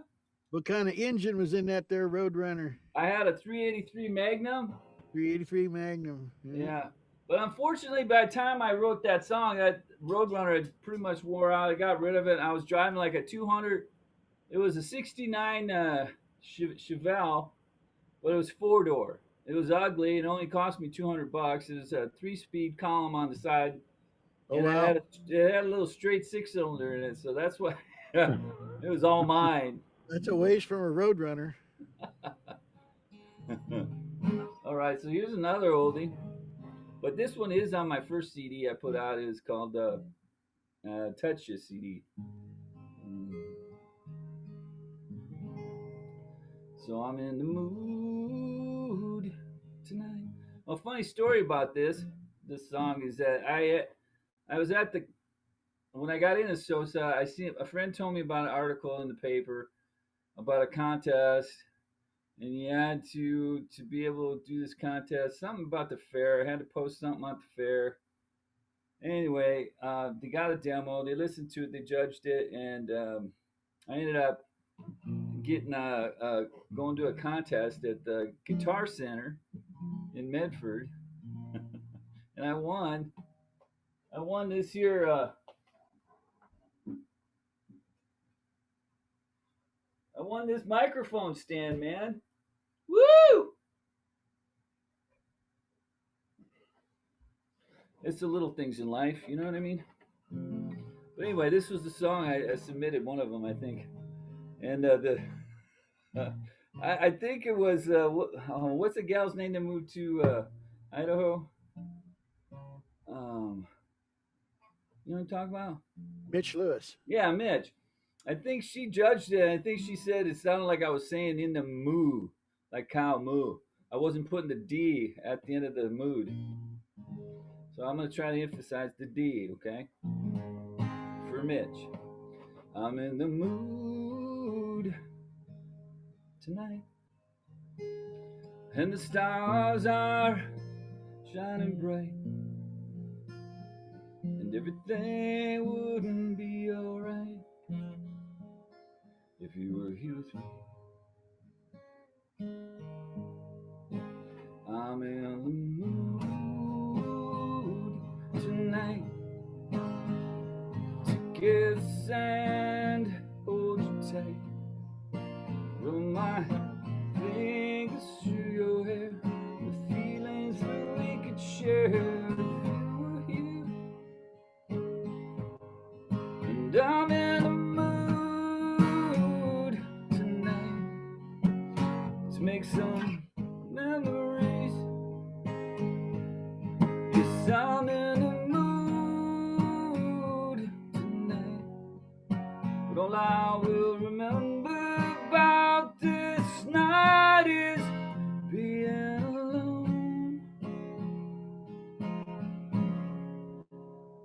What kind of engine was in that there Roadrunner? I had a 383 Magnum. 383 Magnum. Yeah. But unfortunately, by the time I wrote that song, that Roadrunner had pretty much wore out. I got rid of it. I was driving like a 200. It was a 69 Chevelle, but it was 4-door. It was ugly. It only cost me $200. It was a 3-speed column on the side. Oh, And wow. it had a little straight 6-cylinder in it. So that's why it was all mine. That's a ways from a Roadrunner. All right. So here's another oldie. But this one is on my first CD I put out. It's called Touch This CD. So I'm in the mood tonight. Well, funny story about this song is that I was at when I got into SOSA, a friend told me about an article in the paper about a contest, and you had to be able to do this contest, something about the fair. I had to post something at the fair. Anyway, they got a demo, they listened to it, they judged it, and I ended up getting going to a contest at the Guitar Center in Medford, and I won this year. I won this microphone stand, man. Woo! It's the little things in life, you know what I mean? But anyway, this was the song I submitted, one of them, I think. And I think it was, what's the gal's name that moved to Idaho? You know what I'm talking about? Mitch Lewis. Yeah, Mitch. I think she judged it. I think she said it sounded like I was saying in the moo, like cow moo. I wasn't putting the D at the end of the mood. So I'm going to try to emphasize the D, okay? For Mitch. I'm in the mood tonight. And the stars are shining bright. And everything wouldn't be alright if you were here with me. I'm in the mood tonight to kiss and hold you tight. Run my fingers through your hair, the feelings that we could share if you were here. And I'm in the mood tonight to make some memories. Yes, I'm in the mood tonight, but all I will remember about this night is being alone,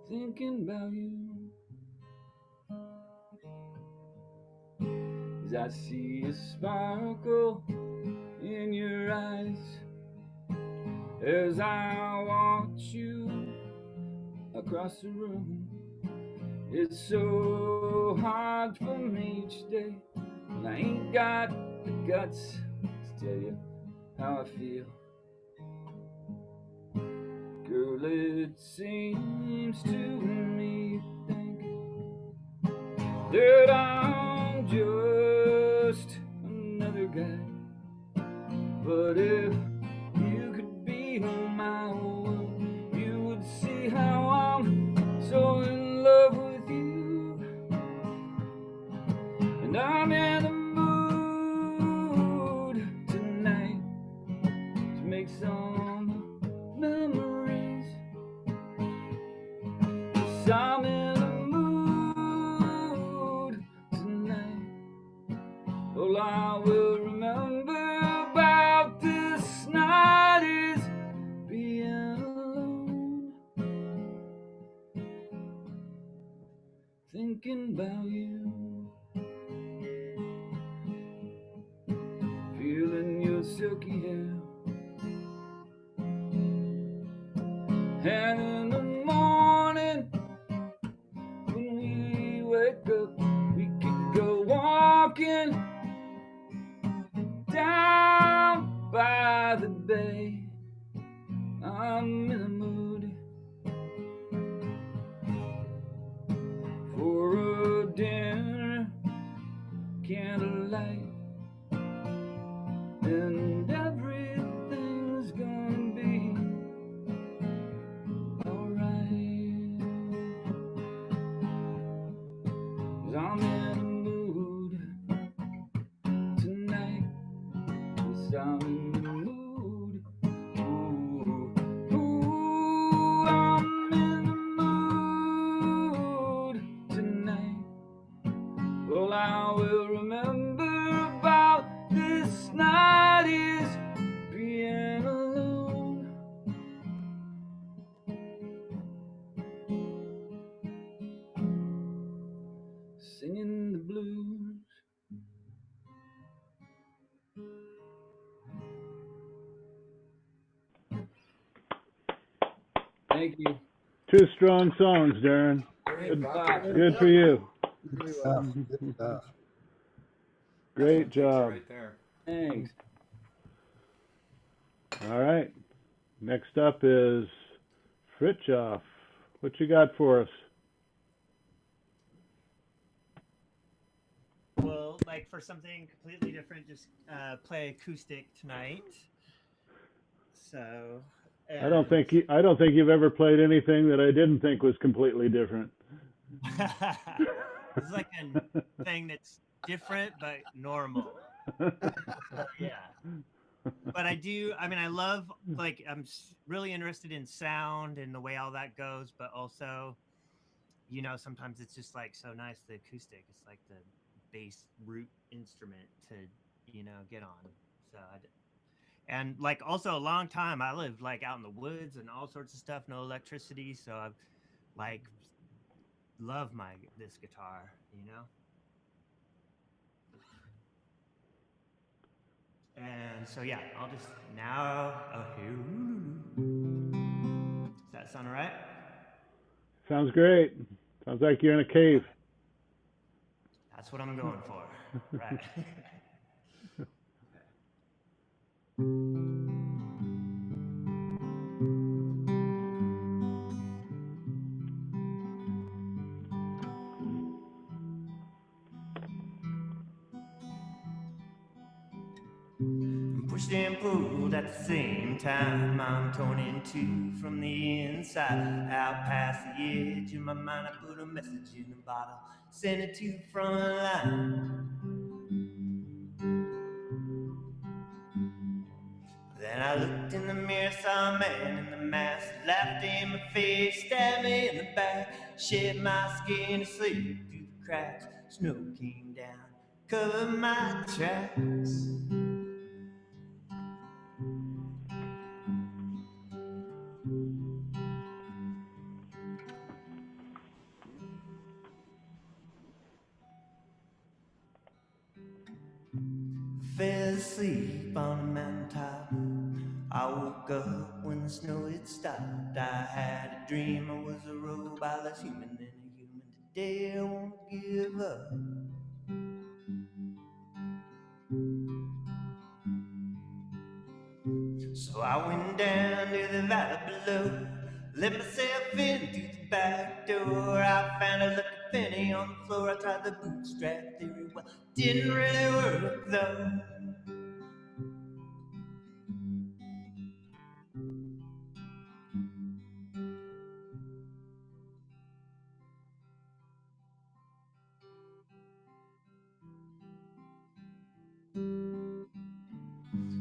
thinking about you. As I see a sparkle in your eyes, as I watch you across the room. It's so hard for me each day, and I ain't got the guts to tell you how I feel. Girl, it seems to me you think that I'm just another guy. But if you could be my one, you would see how I'm so in love with you. And I'm in the mood tonight to make some memories. will remember about this night is being alone, thinking about you, feeling your silky hair. And in the morning, when we wake up, we could go walking down by the bay. I'm in the mood for a dinner, candlelight, and everything's gonna be alright. 'Cause I'm in the mood tonight. 'Cause I'm in the mood. Ooh, ooh, I'm in the mood tonight. All I will remember about this night is being alone. Singing the blues. Thank you. 2 strong songs, Darrin. Good for you. Good stuff. Good stuff. Great job. Right there. Thanks. All right. Next up is Fritjof. What you got for us? Well, like for something completely different, just play acoustic tonight. So. I don't think you've ever played anything that I didn't think was completely different. It's like a thing that's different but normal. Yeah. But I love, like, really interested in sound and the way all that goes, but also, sometimes it's just like so nice, the acoustic. It's like the bass root instrument to, get on. So and like also a long time I lived like out in the woods and all sorts of stuff, no electricity. So I've like love this guitar, And so yeah, I'll just now. Does that sound all right? Sounds great. Sounds like you're in a cave. That's what I'm going for. Right. Pushed and pulled at the same time. I'm torn in two from the inside. Out past the edge in my mind, I put a message in a bottle, sent it to the front line. Then I looked in the mirror, saw a man in the mask, laughed in my face, stabbed me in the back, shed my skin to sleep through the cracks. Snow came down, covered my tracks. Fell asleep on a mountaintop. I woke up when the snow had stopped. I had a dream I was a robot, less human than a human. Today I won't give up. So I went down to the valley below, let myself in through the back door. I found a lucky penny on the floor. I tried the bootstrap theory, well, didn't really work though.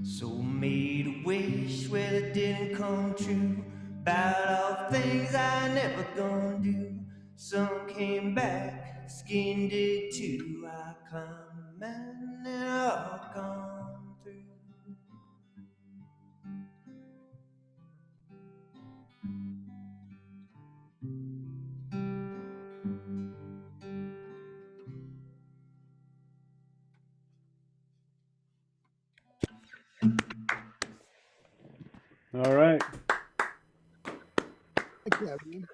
So made a wish, well it didn't come true, about all things I never gonna do. Sun came back, skin did too. I climbed the mountain and all gone. All right. Thank you, Abby.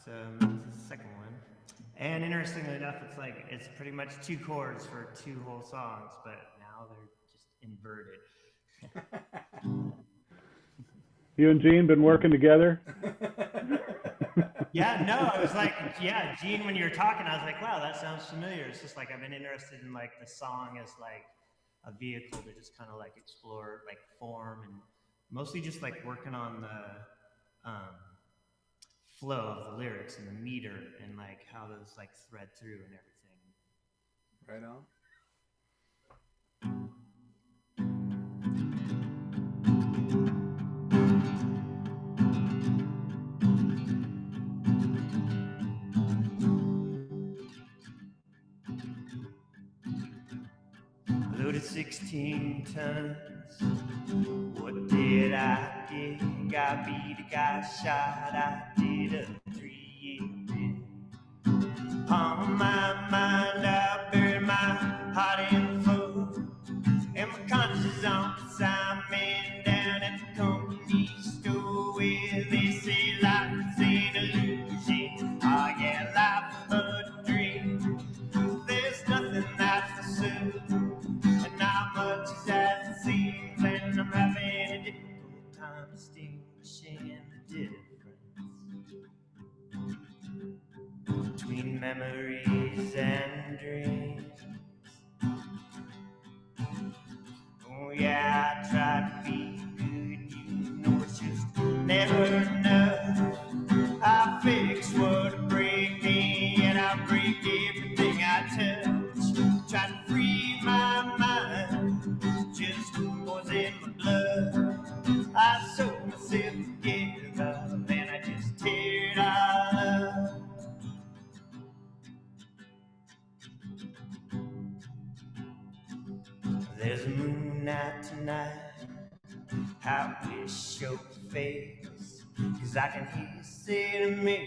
So this is the second one. And interestingly enough, it's pretty much 2 chords for 2 whole songs, but now they're just inverted. You and Gene been working together? Yeah, no, I was like, yeah, Gene, when you were talking, I was like, wow, that sounds familiar. It's just like I've been interested in like the song as like a vehicle to just kind of like explore like form, and mostly just like working on the flow of the lyrics and the meter and like how those like thread through and everything. Right on. Loaded 16 tons. What did I dig? I beat a guy shot. I did a 3-year bid. On my mind, I buried my heart in full. And my conscience on consignment down at the company store where they say life is an illusion. Oh yeah, life a dream. There's nothing that's for certain, and not much is as it seems. And I'm having a difficult time distinguishing the difference between memories and dreams. Oh yeah, I try to be good, you know it's just never enough. I fix what would break me, and I break everything I touch. Try to free my mind, just was in my blood. I sew myself together, and I just tear it all up. There's a moon out tonight, I wish your face, 'cause I can hear you say to me,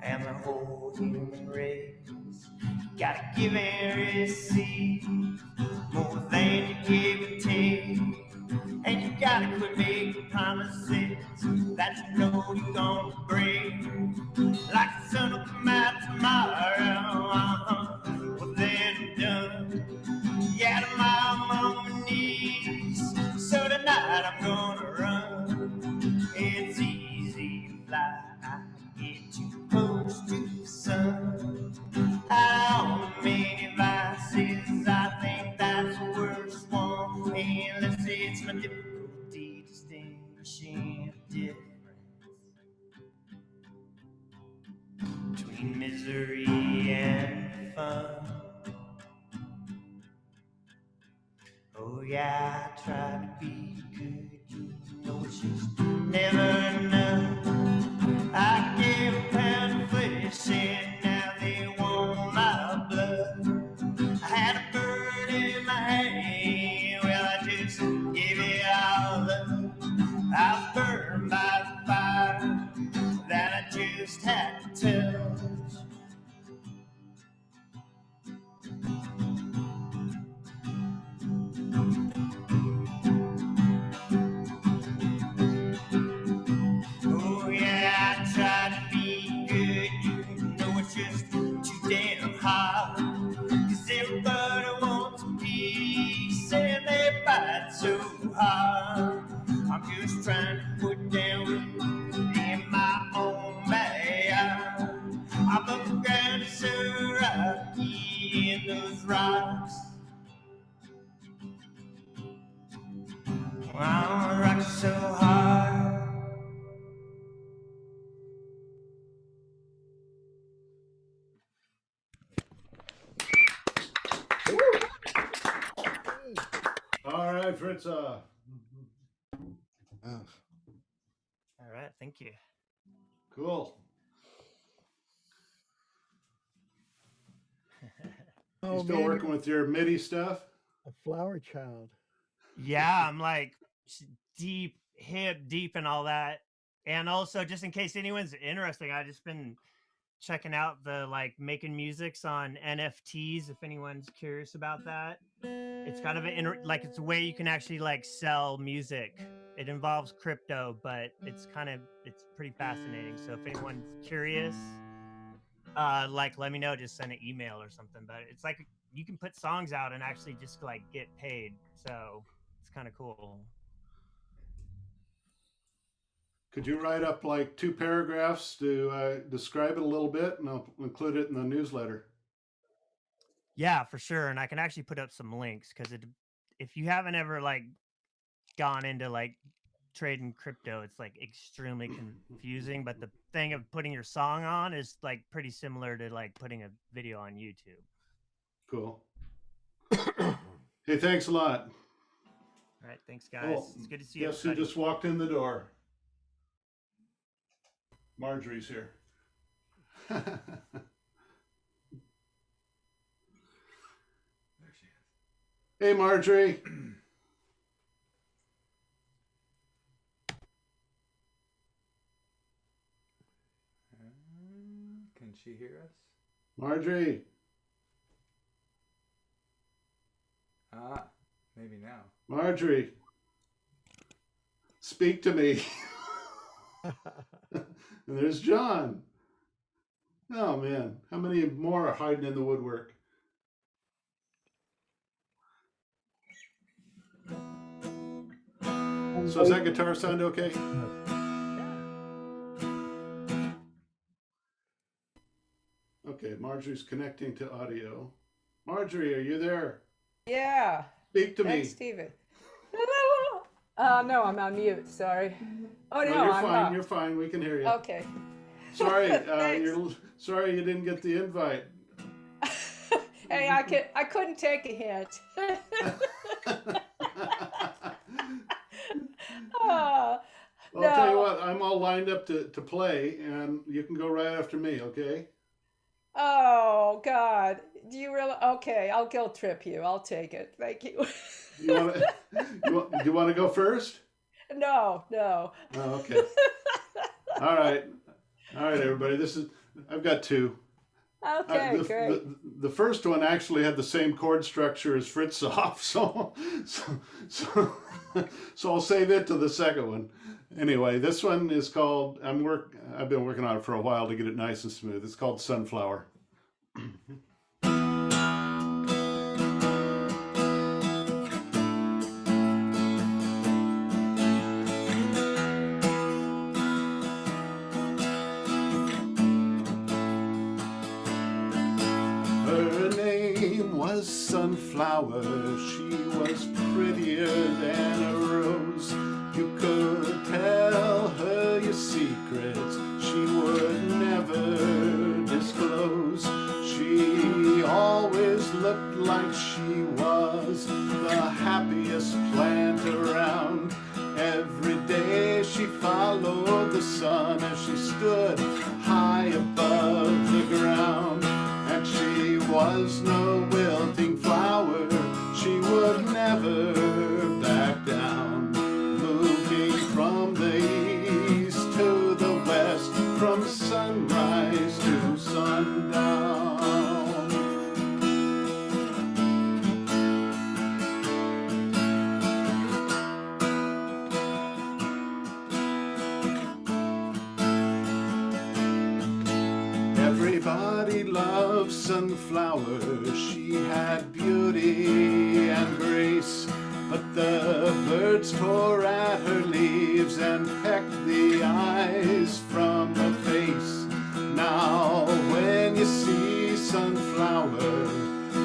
and the whole human race, gotta give and receive, more than you give and take, and you gotta quit making promises that you know you're gonna break, like the sun will come out tomorrow, well then I'm done. Yeah, tomorrow I'm on my knees, so tonight I'm gonna run. It's easy to fly, I get too close to the sun. How many vices, I think that's the worst one. Unless it's my difficulty distinguishing the difference between misery and fun. Oh yeah, I try to be good, you know it's just never enough. I gave a pound of flesh and now they want my blood. I had a bird in my hand, well I just gave it all up. I was burned by the fire that I just had to touch. Oh yeah, I try to be good, you know it's just too damn hard. 'Cause everybody wants a piece and they fight so hard. I'm just trying to put down roots in my own bag. I'm up the ground so rocky in those rocks. I'm rocking so hard. All right, Fritjof. Oh, All right, thank you. Cool. oh You still man, working with your MIDI stuff? a flower child. Yeah, I'm like deep, hip deep and all that. And also, just in case anyone's interested, I've just been checking out the like making musics on NFTs if anyone's curious about that. it's kind of like it's a way you can actually like sell music. It involves crypto, but it's pretty fascinating. So if anyone's curious, like let me know, just send an email or something. But it's like you can put songs out and actually just like get paid. So it's kind of cool. Could you write up like 2 paragraphs to describe it a little bit, and I'll include it in the newsletter? Yeah, for sure. And I can actually put up some links because if you haven't ever like gone into like trading crypto, it's like extremely confusing. But the thing of putting your song on is like pretty similar to like putting a video on YouTube. Cool. Hey, thanks a lot. All right, thanks guys. Oh, It's good to see you. Guess who just walked in the door? Marjory's here. Hey, Marjory. Can she hear us? Marjory. Ah, maybe now. Marjory. Speak to me. And there's John. Oh, man. How many more are hiding in the woodwork? So does that guitar sound okay? Okay, Marjorie's connecting to audio. Marjorie, are you there? Yeah. Speak to Thanks, me. Steven. No, I'm on mute. Sorry. Oh no, you're I'm fine. not. You're fine. We can hear you. Okay. Sorry, Thanks. sorry you didn't get the invite. Hey, I couldn't take a hint. Oh, Well, I'll tell you no. what, I'm all lined up to play, and you can go right after me, okay? Oh God. Do you really? Okay, I'll guilt trip you. I'll take it. Thank you. You want to? Do you want to go first? No. Oh, okay. All right, everybody. I've got 2. Okay, great. The first one actually had the same chord structure as Fritjof, so I'll save it to the second one. Anyway, this one is called, I've been working on it for a while to get it nice and smooth. It's called Sunflower. Her name was Sunflower. She was prettier than a rose. You could tell her your secrets she would never disclose. She always looked like she was the happiest plant around. Every day she followed the sun as she stood high above the ground. And she was no wilting flower, she would never back down. Moving from the east to the west, from sunrise to sundown. Everybody loved Sunflower. She had beauty and grace, but the birds tore at her leaves and pecked the eyes from her face. Now when you see Sunflower,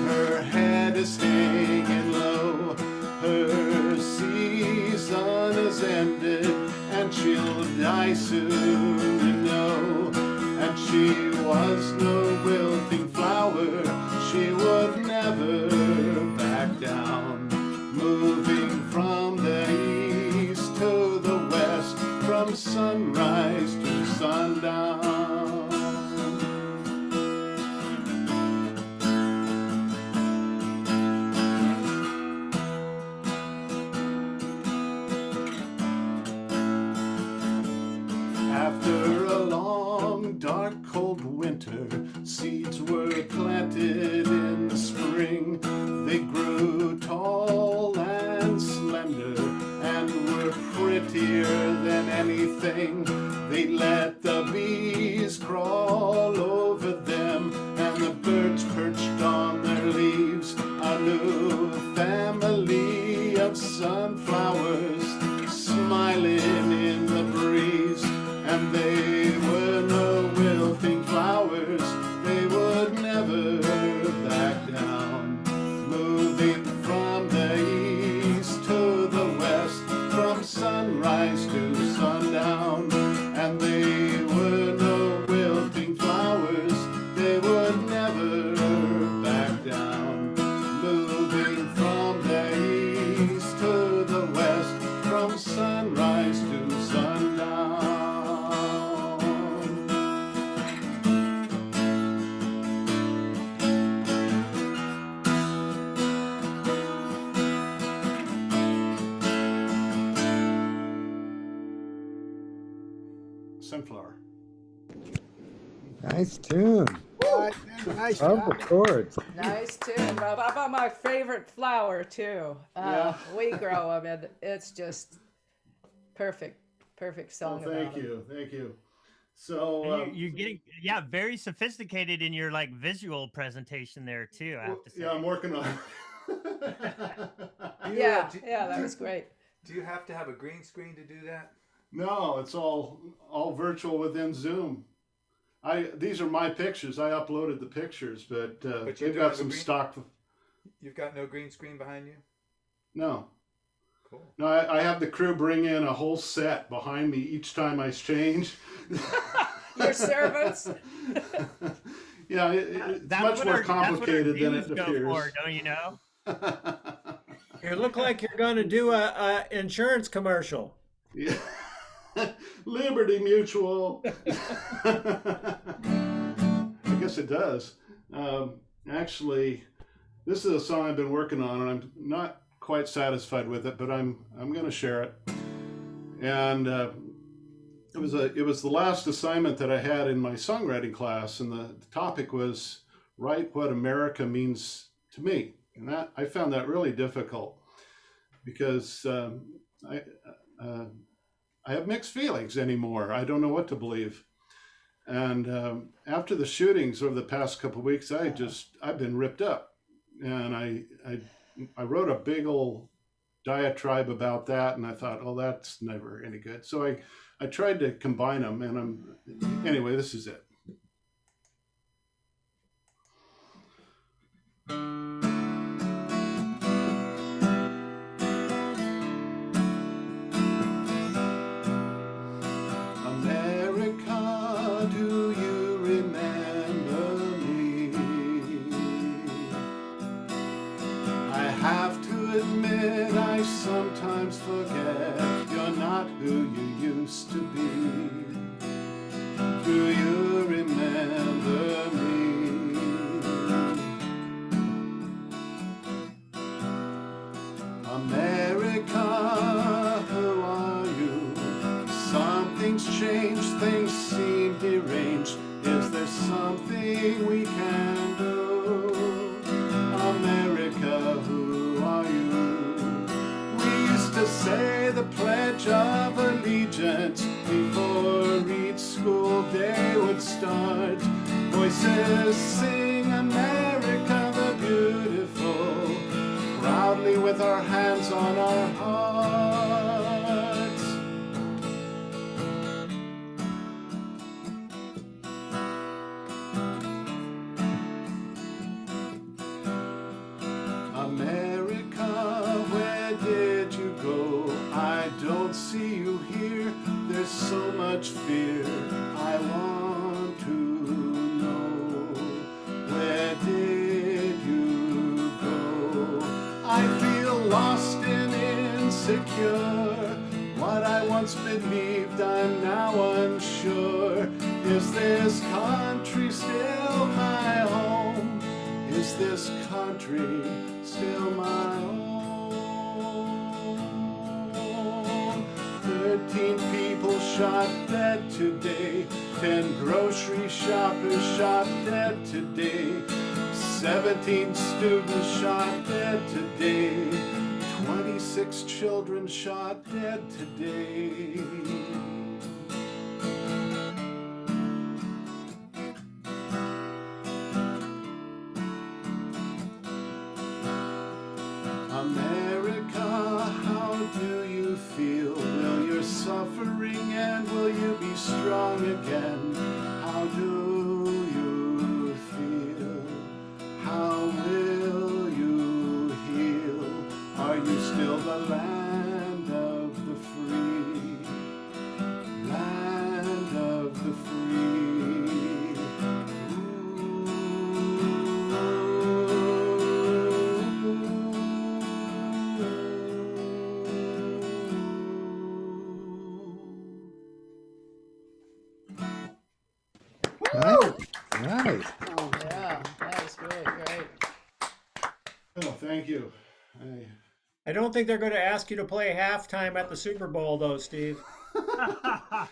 her head is hanging low. Her season is ended and she'll die soon, you know. And she was no wilting flower, she would never back down. Moving from the east to the west, from sunrise to sundown. After a long, dark, cold winter, seeds were planted in the spring. They grew tall everything. They let the bees crawl over them, and the birds perched on their leaves. A new family of sunflowers smiling in the breeze. And they were no wilting flowers, they would never back down. Moving from the east to the west, from sunrise to sundown. And they were no wilting flowers, they would never back down. Moving from the east to the west, from sunrise to sundown. Sunflower. Nice tune. Nice Love the job. chords. Nice tune, Rob. How about my favorite flower too? Yeah. We grow them, and it's just perfect song. Oh, about thank 'em. you, thank you. So You're getting very sophisticated in your like visual presentation there too. I have to say. yeah, I'm working on it. Yeah, that was great. Do you have to have a green screen to do that? No, it's all virtual within Zoom. These are my pictures. I uploaded the pictures, but you they've don't got have a some green- stock. You've got no green screen behind you? No, Cool. no, I have the crew bring in a whole set behind me each time I change. Your servants. Yeah, it's much more complicated than it appears. For, don't you know? You look like you're going to do a insurance commercial. Yeah. Liberty Mutual. I guess it does. Actually, this is a song I've been working on, and I'm not quite satisfied with it, but I'm going to share it. And it was the last assignment that I had in my songwriting class, and the topic was write what America means to me, and that I found that really difficult because I have mixed feelings anymore. I don't know what to believe. And after the shootings over the past couple of weeks, I've been ripped up. And I wrote a big old diatribe about that, and I thought, oh, that's never any good. So I tried to combine them, and anyway, this is it. America, do you remember me? I have to admit I sometimes forget you're not who you used to be. Do you remember me? America, who are you? Something's changed, things seem deranged. Is there something we can do? America, who are you? We used to say the Pledge of Allegiance before each school day would start. Voices sing America the beautiful, proudly with our hands on our hearts. America, where did you go? I don't see you here. There's so much fear. I want to know, where did you go? I feel lost and insecure. What I once believed, I'm now unsure. Is this country still my home? Is this country still my own? 13 people shot dead today. 10 grocery shoppers shot dead today. 17 students shot dead today. 26 children shot dead today. America, how do you feel? Will your suffering end? Will you be strong again? How do you feel? How will you heal? Are you still the land of the free? Land of the free. Right. Yeah, that was really great. Oh, thank you. I don't think they're going to ask you to play halftime at the Super Bowl, though, Steve. How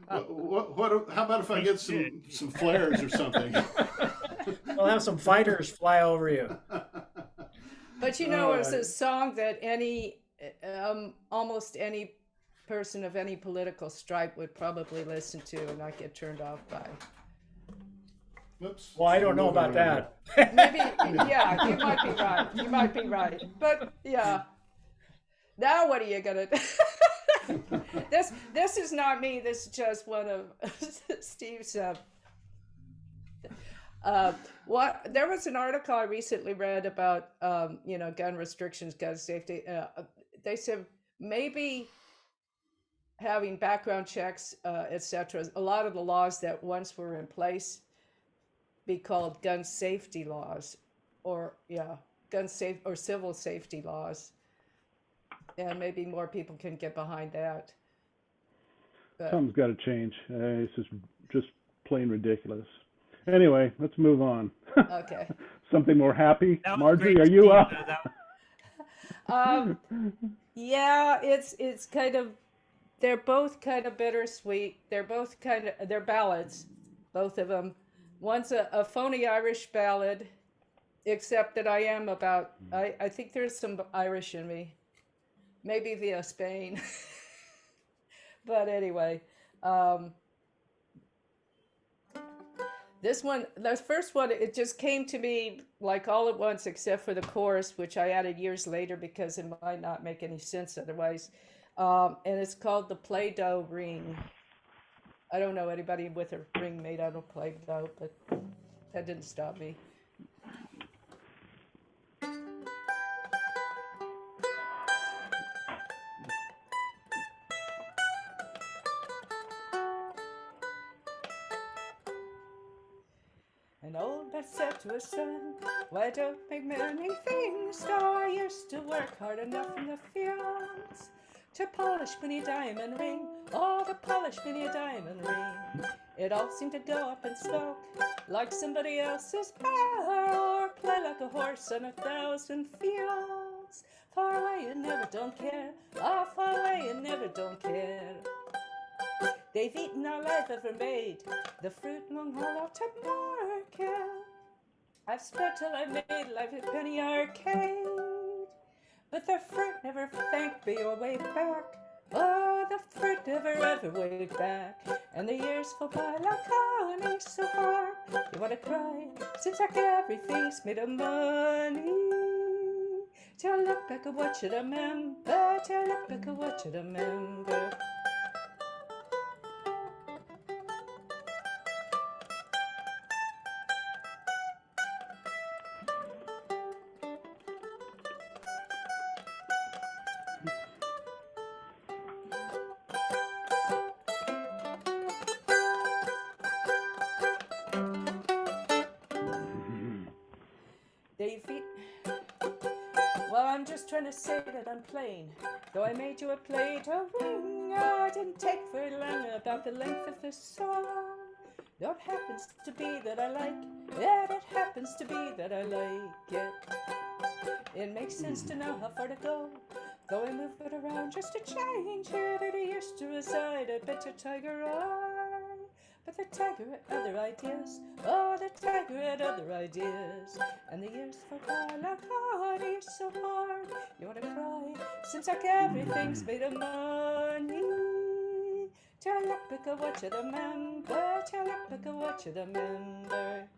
about if I get some flares or something? We'll have some fighters fly over you. But you know, it's a song that almost any person of any political stripe would probably listen to and not get turned off by. Whoops. Well, I don't know about that. Maybe, yeah, you might be right. You might be right. But yeah. Now what are you gonna do? This is not me. This is just one of Steve's. There was an article I recently read about gun restrictions, gun safety. They said maybe having background checks, etc. A lot of the laws that once were in place be called gun safety laws, or civil safety laws, and maybe more people can get behind that. But, Something's got to change. It's just plain ridiculous. Anyway, let's move on. okay. Something more happy. That was Marjory, great, are you Steve. up? Yeah, it's kind of, they're both kind of bittersweet. They're ballads, both of them. One's a phony Irish ballad, except that I think there's some Irish in me, maybe via Spain. But anyway, the first one, it just came to me like all at once, except for the chorus, which I added years later because it might not make any sense otherwise. And it's called The Play-Doh Ring. I don't know anybody with a ring made out of Play-Doh, but that didn't stop me. An old man said to his son, "Why don't make many things? Though I used to work hard enough in the fields to polish many a diamond ring, oh, to polish many a diamond ring. It all seemed to go up in smoke like somebody else's bell, or play like a horse on 1,000 fields. Far away and never don't care, oh, far away and never don't care. They've eaten all I've ever made, the fruit long haul out to market. I've spent till I made life a penny arcade, but the fruit never thanked me or way back. Oh, the fruit never ever way back. And the years fall by like honey so hard. You wanna cry, seems like everything's made of money. Till I look back at what you remember, till I look back at what you remember. Well, I'm just trying to say that I'm plain. Though I made you a Play-Doh ring, oh, I didn't take very long about the length of the song. Though it happens to be that I like it, it happens to be that I like it. It makes sense to know how far to go, though I move it around just to change it. It used to reside at Better Tiger Eye. But the tiger had other ideas, oh, the tiger had other ideas. And the years fall by like honey so hard. You wanna cry, seems like everything's made of money. Till I look back at what you remember, till I look back at what you remember.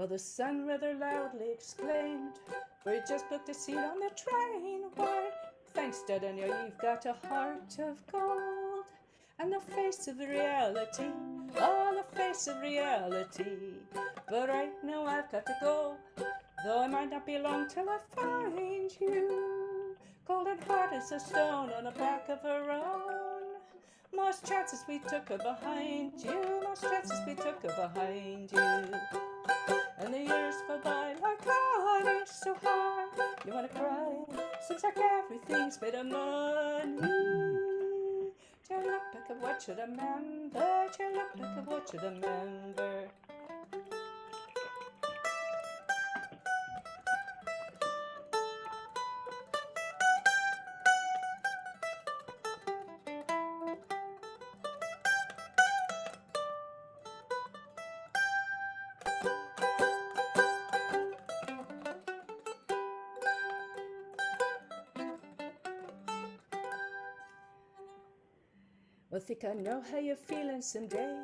Well, the son rather loudly exclaimed, for he just booked a seat on the train. Why, thanks, Daniel, you've got a heart of gold and the face of reality. Oh, the face of reality. But right now I've got to go, though I might not be long till I find you, cold and hard as a stone on the back of her own. Most chances we took her behind you, most chances we took her behind you. And the years go by like honey, so hard. You wanna cry? Seems like everything's made of money. Till you look back at what you remember, till you look back at what you remember. Well, think I know how you're feeling someday,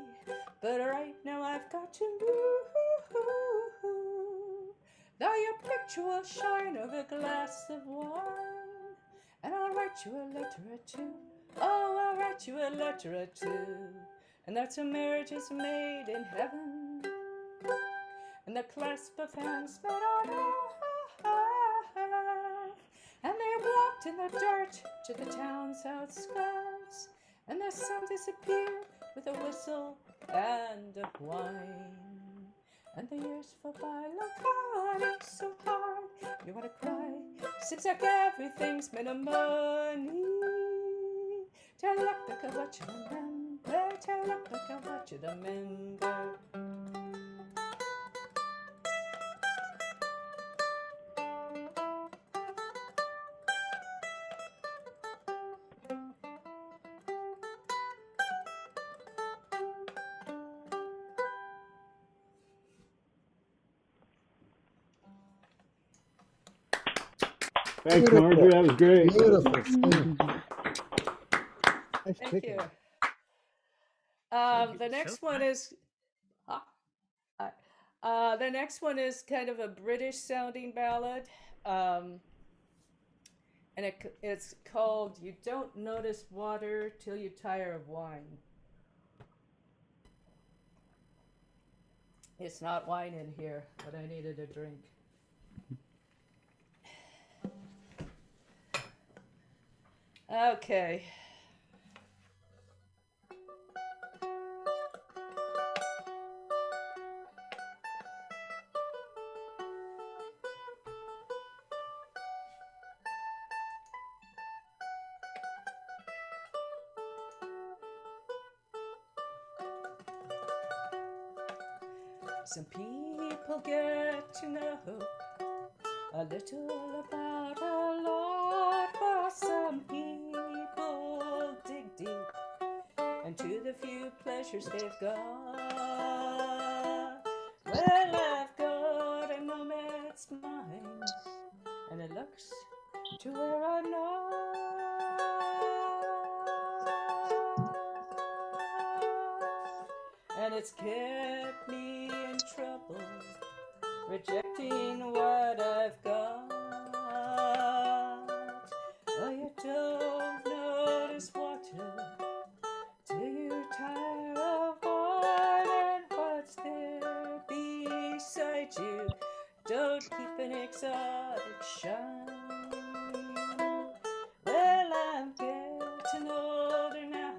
but right now I've got to move. Now your picture will shine over a glass of wine, and I'll write you a letter or two. Oh, I'll write you a letter or two. And that's a marriage is made in heaven, and the clasp of hands met on earth. And they walked in the dirt to the town's outskirts, and the sun disappeared with a whistle and a whine. And the years flew by like honey, so hard. You wanna cry? Seems like everything's made of money. Tell you look back at what you remember. Tell you look back at what you remember. Thanks, Marjory. That was great. Beautiful. Nice Thank picking. you. The next one is the next one is kind of a British sounding ballad, and it's called "You Don't Notice Water Till You Tire of Wine." It's not wine in here, but I needed a drink. Okay. Some people get to know a little about a lot, while some people dig deep into the few pleasures they've got. Well, I've got a nomad's mind, and it looks to where I'm not. And it's kept me in trouble, rejecting what I've got. Oh, you don't notice water till you tire of wine, and what's there beside you don't keep an exotic shine. Well, I'm getting older now,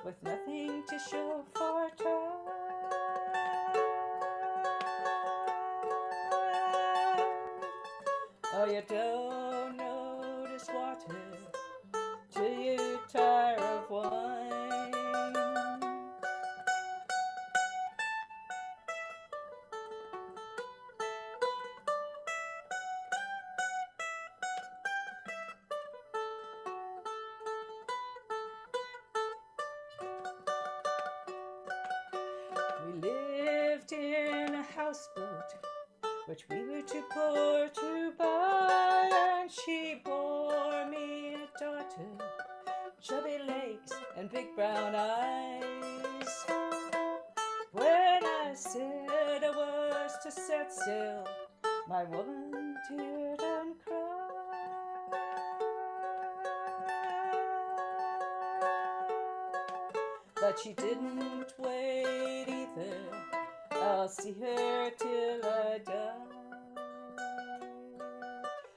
with nothing to show for time. Oh, you don't notice water till you tire of wine. We lived in a houseboat, which we were too poor to buy, and she bore me a daughter, chubby legs and big brown eyes. When I said I was to set sail, my woman teared and cried. But she didn't wait either, I'll see her till I die.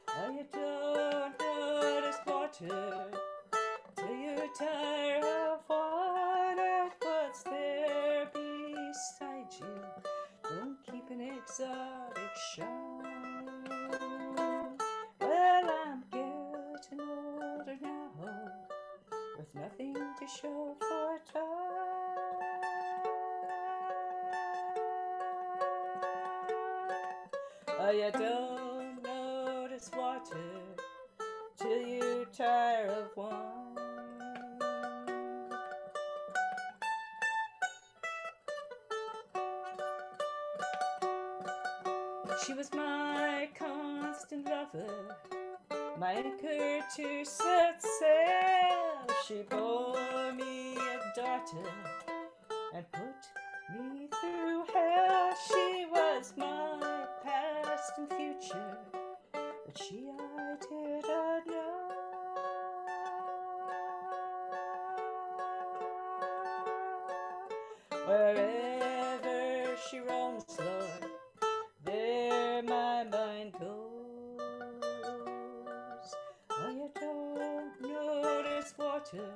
Oh, you don't notice water till you're tired of water. What's there beside you? Don't keep an exotic shine. Well, I'm getting older now, with nothing to show for time. Oh, you don't notice water till you tire of wine. She was my constant lover, my anchor to set sail. She bore me a daughter and put me through hell. She was my past and future, but she I did not know. Wherever she roams, Lord, there my mind goes. Oh, you don't notice water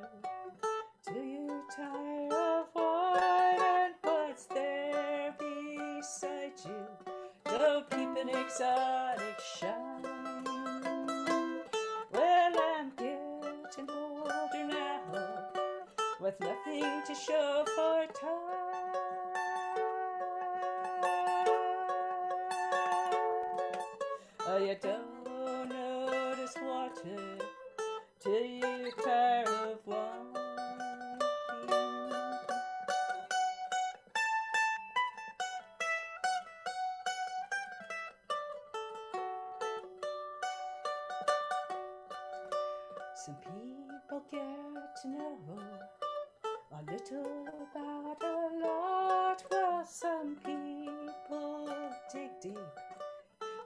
till you tire of wine. And what's there beside you? Don't keep an exotic shine. Well, I'm getting older now, with nothing to show for time. Oh, you don't notice water till you tire of wine. Some people get to know a little about a lot, while some people dig deep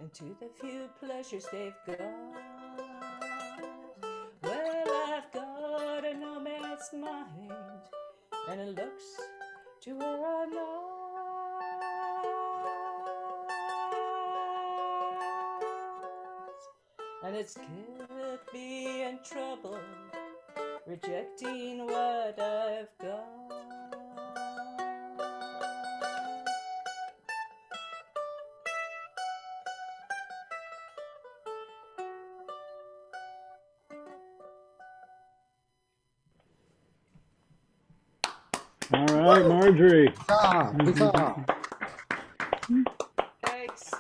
into the few pleasures they've got. Well, I've got a nomad's mind, and it looks to where I'm not. And it's kept me in trouble, rejecting what I've got. All right, Marjory. Huzzah. Thanks.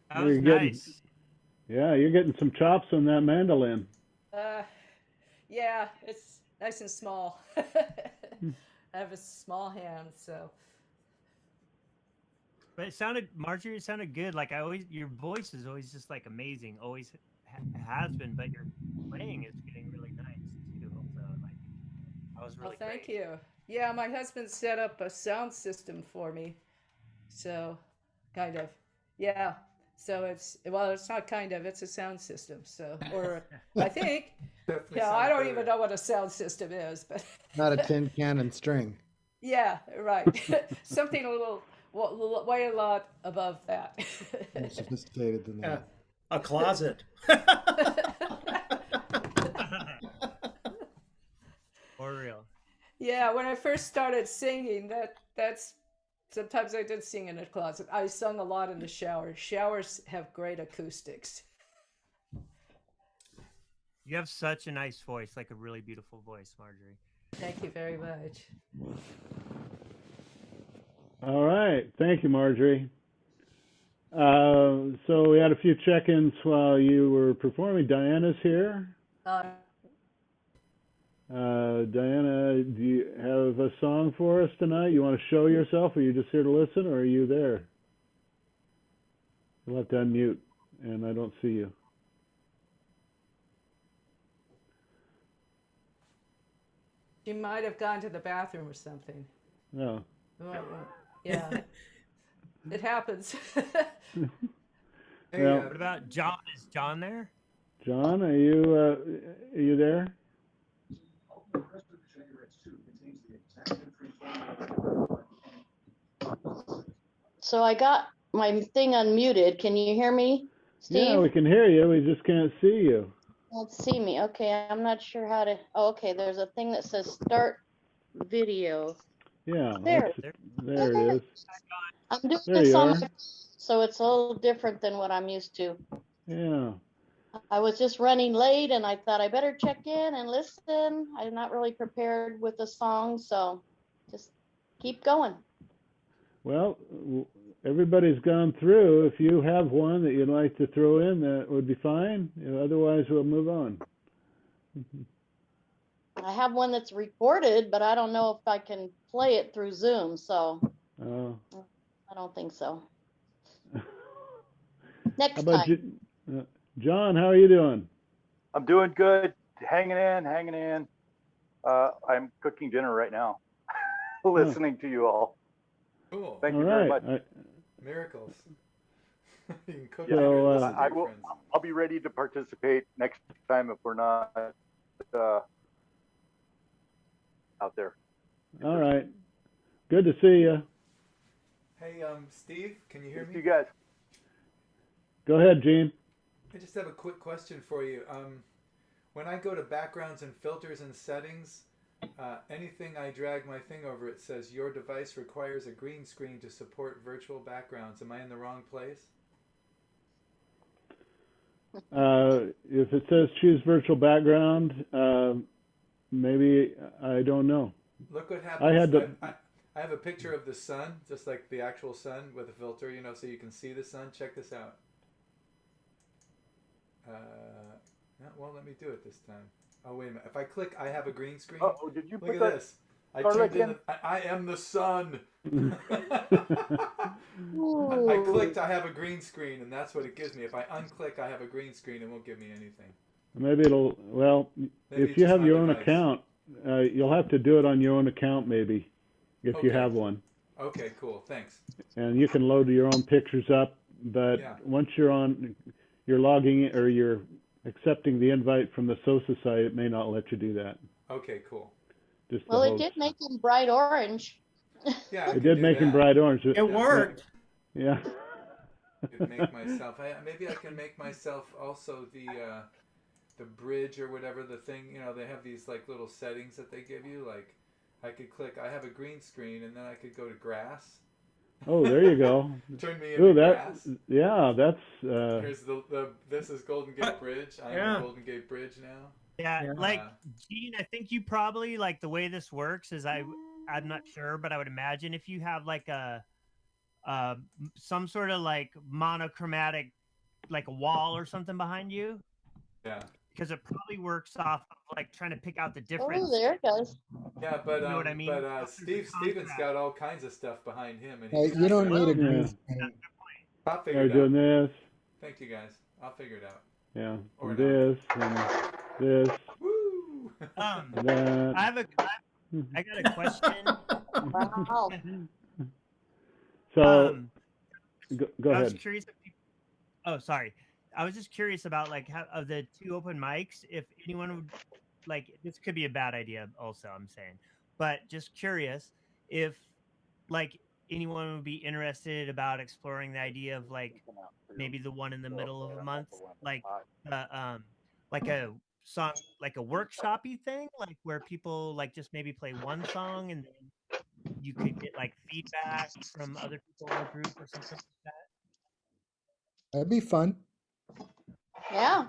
That was You're getting- nice. Yeah, you're getting some chops on that mandolin. Yeah, it's nice and small. I have a small hand, so. But Marjorie, it sounded good. Like your voice is always just like amazing. Always has been, but your playing is getting really nice too. So like, that was really Thank great. you. Yeah, my husband set up a sound system for me. So, kind of. Yeah. So it's not kind of, it's a sound system. So, or I think, Definitely yeah, I sounds don't better. even know what a sound system is, but Not a tin can and string. yeah, right. Something a little, way a lot above that. More sophisticated than that. A closet. For real. Yeah, when I first started singing, that's sometimes I did sing in a closet. I sung a lot in the shower. Showers have great acoustics. You have such a nice voice, like a really beautiful voice, Marjorie. Thank you very much. All right. Thank you, Marjorie. So we had a few check-ins while you were performing. Diana's here. Diana, do you have a song for us tonight? You want to show yourself? Or are you just here to listen, or are you there? You'll have to unmute, and I don't see you. She might have gone to the bathroom or something. No. Yeah. It happens. Hey, Well, What about John? Is John there? John, are you there? So I got my thing unmuted. Can you hear me, Yeah, Steve? we can hear you. We just can't see you. Let's see me. Okay, I'm not sure how to. Oh, okay, there's a thing that says start video. Yeah, There. there it is. I'm doing There this you on are. my, so it's a little different than what I'm used to. Yeah. I was just running late and I thought I better check in and listen. I'm not really prepared with the song, so just keep going. Well, everybody's gone through. If you have one that you'd like to throw in, that would be fine. Otherwise, we'll move on. I have one that's recorded, but I don't know if I can play it through Zoom, so I don't think so. How Next about time. John? How are you doing? I'm doing good. Hanging in. I'm cooking dinner right now, listening to you all. Cool. Thank you very much. Miracles. You can cook Yeah, dinner and listen to I your will. friends. I'll be ready to participate next time if we're not out there. All right. Good to see you. Hey, Steve, can you hear me? You guys. Go ahead, Gene. I just have a quick question for you. When I go to backgrounds and filters and settings, anything I drag my thing over, it says your device requires a green screen to support virtual backgrounds. Am I in the wrong place? If it says choose virtual background, maybe, I don't know. Look what happens. I had to. I have a picture of the sun, just like the actual sun with a filter, so you can see the sun. Check this out. It won't let me do it this time. Oh, wait a minute. If I click, I have a green screen. Oh, did you Look put at that? this. I turned in. I am the sun. I clicked, I have a green screen, and that's what it gives me. If I unclick, I have a green screen, it won't give me anything. Maybe it'll. Well, if you have your own account, you'll have to do it on your own account, maybe, if you have one. Okay, cool. Thanks. And you can load your own pictures up, but once you're on, you're logging in, or you're accepting the invite from the SOSA site, it may not let you do that. Okay, cool. Just Well, it did make them bright orange. Yeah, it did make them bright orange. It worked. Yeah. I could make myself. Maybe I can make myself also the bridge or whatever the thing. They have these like little settings that they give you. Like, I could click. I have a green screen, and then I could go to grass. Oh, there you go. Turn me into grass. Yeah, that's. Here's this is Golden Gate Bridge. I'm on Golden Gate Bridge now. Yeah, like Gene, I think you probably like the way this works is I'm not sure, but I would imagine if you have like some sort of like monochromatic, like a wall or something behind you. Yeah. Because it probably works off of like trying to pick out the difference. Oh, there it goes. Yeah, but you know what I mean? But Steven's got all kinds of stuff behind him, and Hey, you don't need a green screen. I'll figure it out. Doing this. Thank you guys. I'll figure it out. Yeah. Or this and this. Woo! That. I got a question. Wow. So, go I ahead. was curious. Sorry. I was just curious about like how of the two open mics, if anyone would like. This could be a bad idea, also. I'm saying, but just curious if like anyone would be interested about exploring the idea of like maybe the one in the middle of a month, like like a song, like a workshop-y thing, like where people like just maybe play one song and then you could get like feedback from other people in the group or something like that. That'd be fun. Yeah,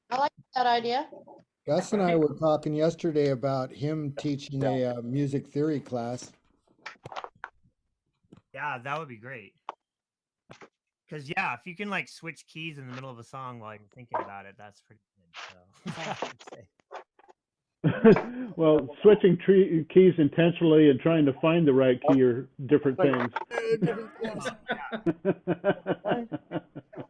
I like that idea. Gus and I were talking yesterday about him teaching a music theory class. Yeah, that would be great. Because if you can like switch keys in the middle of a song while you're thinking about it, that's pretty good. So I would say. Well, switching keys intentionally and trying to find the right key are different things.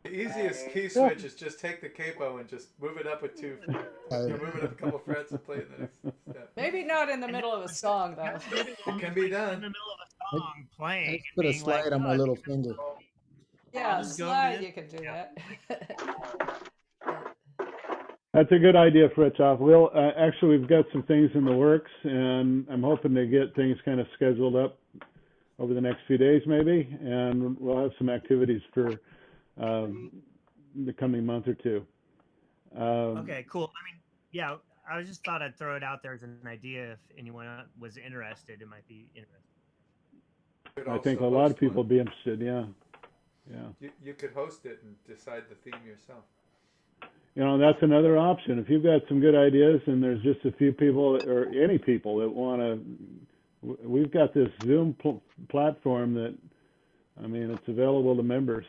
The easiest key switch is just take the capo and just move it up a two. Move it up a couple frets and play it the next step. Maybe not in the middle of a song, though. It can be done. In the middle of a song playing. I just put a being like, slide on my "Oh, little finger. Yeah, I'll just go over slide, this." you can do that. That's a good idea, Fritjof. We'll actually we've got some things in the works, and I'm hoping to get things kind of scheduled up over the next few days, maybe, and we'll have some activities for the coming month or two. Okay, cool. I mean, yeah, I just thought I'd throw it out there as an idea. If anyone was interested, it might be interesting. I think a lot of people would be interested. Yeah, yeah. You could host it and decide the theme yourself. You know, that's another option. If you've got some good ideas and there's just a few people or any people that want to, we've got this Zoom platform that, I mean, it's available to members.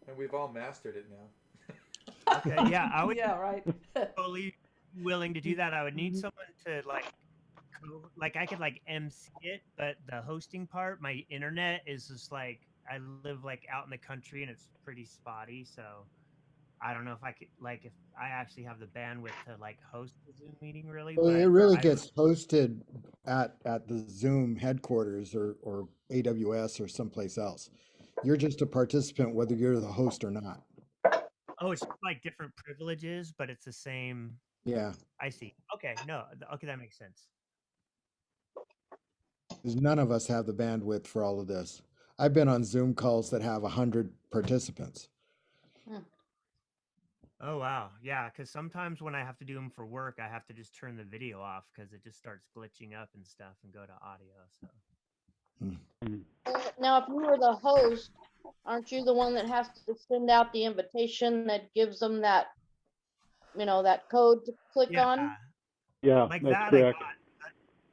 And we've all mastered it now. Okay, yeah, I would Yeah, right. totally willing to do that. I would need someone to like I could like MC it, but the hosting part, my internet is just like I live like out in the country and it's pretty spotty, so I don't know if I could if I actually have the bandwidth to like host the Zoom meeting really. Well, But it really gets hosted at the Zoom headquarters or AWS or someplace else. You're just a participant whether you're the host or not. Oh, it's like different privileges, but it's the same. Yeah, I see. Okay, no, okay, that makes sense. because none of us have the bandwidth for all of this. I've been on Zoom calls that have 100 participants. Oh wow, yeah. Because sometimes when I have to do them for work, I have to just turn the video off because it just starts glitching up and stuff, and go to audio. So Now, if you were the host, aren't you the one that has to send out the invitation that gives them that, that code to click on? Yeah, like that's that, correct.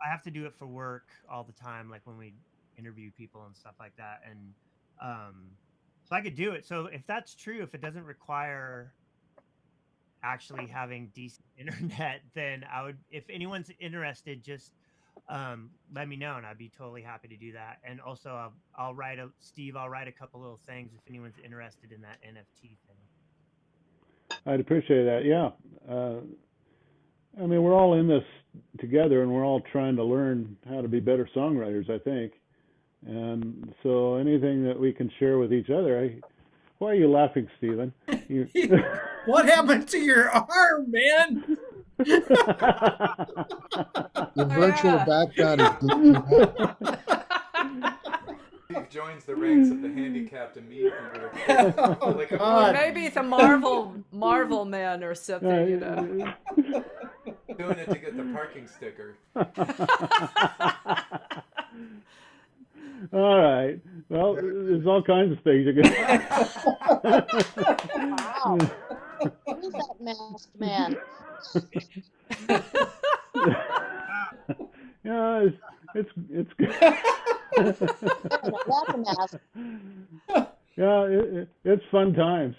I have to do it for work all the time, like when we interview people and stuff like that, and so I could do it. So if that's true, if it doesn't require actually having decent internet, then I would, if anyone's interested, just let me know and I'd be totally happy to do that. And also I'll write a couple little things if anyone's interested in that NFT thing. I'd appreciate that. Yeah. I mean, we're all in this together and we're all trying to learn how to be better songwriters, I think. And so anything that we can share with each other, why are you laughing, Stephen? What happened to your arm, man? The virtual background is Steve joins the ranks of the handicapped immediately. Or maybe it's a Marvel man or something, Doing it to get the parking sticker. All right. Well, there's all kinds of things you can. Wow. Who is that masked man? Yeah, it's good. That's a mask. Yeah, it's fun times.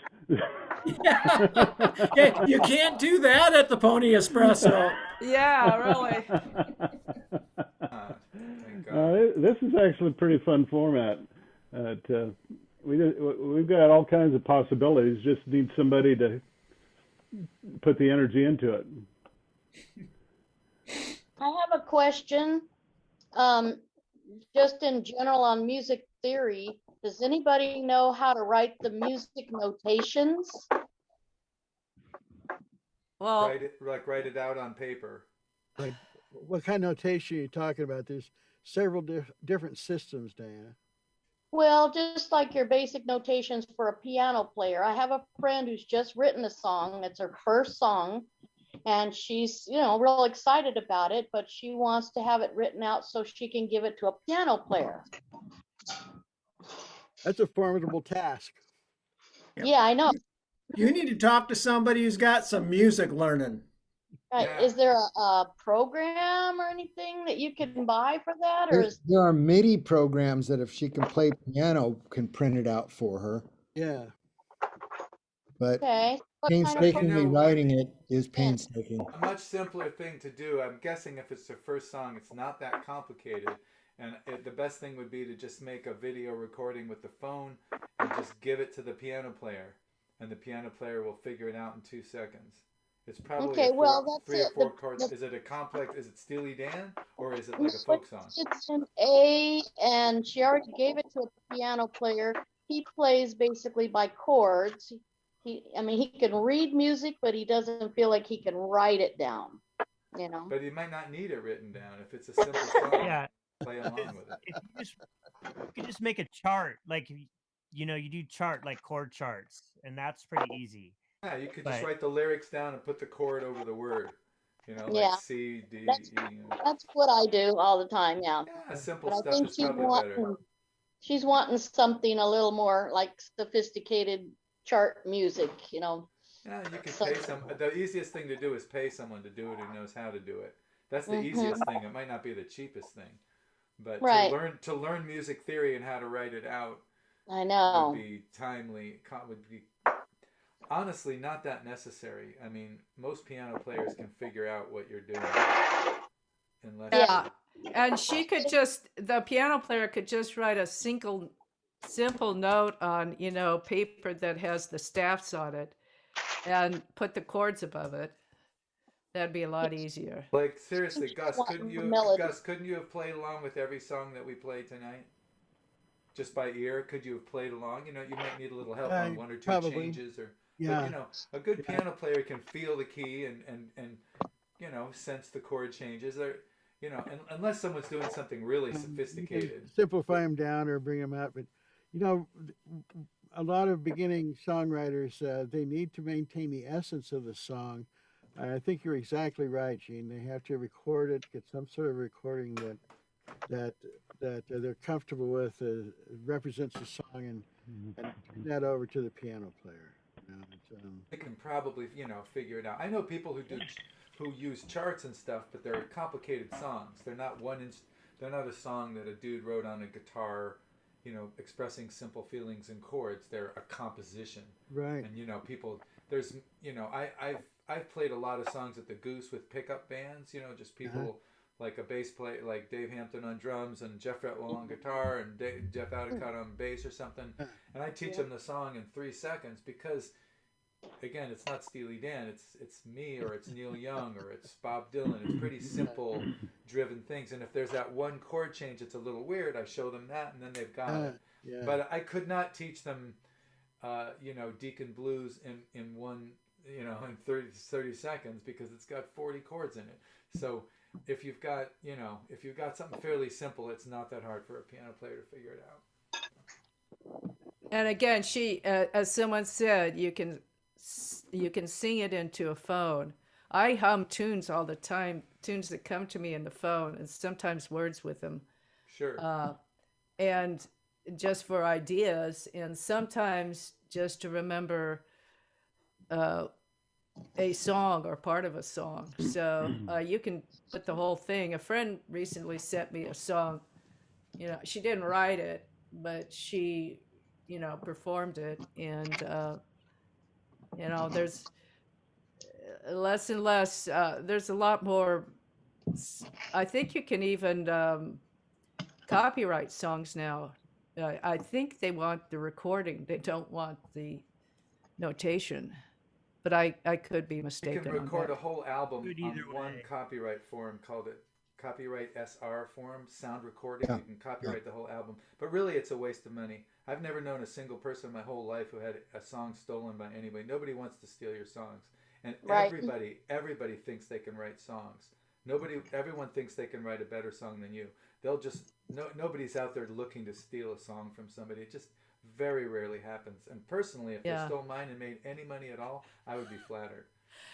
Yeah, you can't do that at the Pony Espresso. Yeah, really. This is actually a pretty fun format. We've got all kinds of possibilities. Just need somebody to put the energy into it. I have a question. Just in general on music theory, does anybody know how to write the music notations? Well, write it out on paper. Like, what kind of notation are you talking about? There's several different systems, Diana. Well, just like your basic notations for a piano player. I have a friend who's just written a song. It's her first song. And she's, real excited about it, but she wants to have it written out so she can give it to a piano player. That's a formidable task. Yeah, I know. You need to talk to somebody who's got some music learning. Right. Yeah. Is there a program or anything that you can buy for that? Or there are MIDI programs that if she can play piano, can print it out for her. Yeah. But okay. painstakingly writing it is painstaking. A much simpler thing to do. I'm guessing if it's the first song, it's not that complicated. And the best thing would be to just make a video recording with the phone and just give it to the piano player. And the piano player will figure it out in 2 seconds. It's probably Okay, well, that's three or it. four chords. Is it a complex? Is it Steely Dan or is it No, like a folk song? it's an A, and she already gave it to a piano player. He plays basically by chords. I mean, he can read music, but he doesn't feel like he can write it down, you know? But you might not need it written down. If it's a simple song, Yeah, play along with it. if you could just make a chart, like you know, you do chart like chord charts, and that's pretty easy. Yeah, you could just But write the lyrics down and put the chord over the word. You know, like Yeah, C, D, E. that's that's what I do all the time, yeah. Yeah, simple But I stuff think is probably better. she's wanting something a little more like sophisticated chart music, you know. Yeah, you could So, pay the easiest thing to do is pay someone to do it who knows how to do it. That's the mhm, easiest thing. It might not be the cheapest thing, but right. to learn music theory and how to write it out I would know. be would be honestly not that necessary. I mean, most piano players can figure out what you're doing unless Yeah. And the piano player could just write a simple note on, paper that has the staffs on it and put the chords above it. That'd be a lot easier. like seriously, She's Gus, wanting the melody. couldn't you have played along with every song that we played tonight? Just by ear, could you have played along? You know, you might need a little help on one or two Probably. changes but Yeah. you know, a good piano player can feel the key and sense the chord changes. Unless someone's doing something really You sophisticated. can simplify them down or bring them out, but a lot of beginning songwriters they need to maintain the essence of the song. I think you're exactly right, Gene. They have to record it, get some sort of recording that they're comfortable with, represents the song, and turn that over to the piano player. They can probably figure it out. I know people who use charts and stuff, but they're complicated songs. They're not they're not a song that a dude wrote on a guitar, expressing simple feelings in chords. They're a composition. Right. And people I've played a lot of songs at the Goose with pickup bands, just people like a bass player like Dave Hampton on drums and Jeff Retwell on guitar and Jeff Outticott on bass or something. And I teach them the song in 3 seconds because again, it's not Steely Dan, it's me or it's Neil Young or it's Bob Dylan. It's pretty simple driven things. And if there's that one chord change it's a little weird, I show them that and then they've got it. Yeah. But I could not teach them Deacon Blues in one in 30 seconds because it's got 40 chords in it. So if you've got something fairly simple, it's not that hard for a piano player to figure it out. And again, as someone said, you can sing it into a phone. I hum tunes all the time, tunes that come to me in the phone, and sometimes words with them. Sure. And just for ideas, and sometimes just to remember a song or part of a song. So you can put the whole thing. A friend recently sent me a song. She didn't write it, but she, performed it. And, there's less and less. There's a lot more. I think you can even copyright songs now. I think they want the recording. They don't want the notation. But I could be mistaken. You can record a whole album on one way. copyright form called it Copyright SR form, sound recording. Yeah. You can copyright the whole album. But really it's a waste of money. I've never known a single person in my whole life who had a song stolen by anybody. Nobody wants to steal your songs. And Right. everybody thinks they can write songs. Everyone thinks they can write a better song than you. Nobody's out there looking to steal a song from somebody. It just very rarely happens. And personally, if they stole mine and made any money at all, I would be flattered.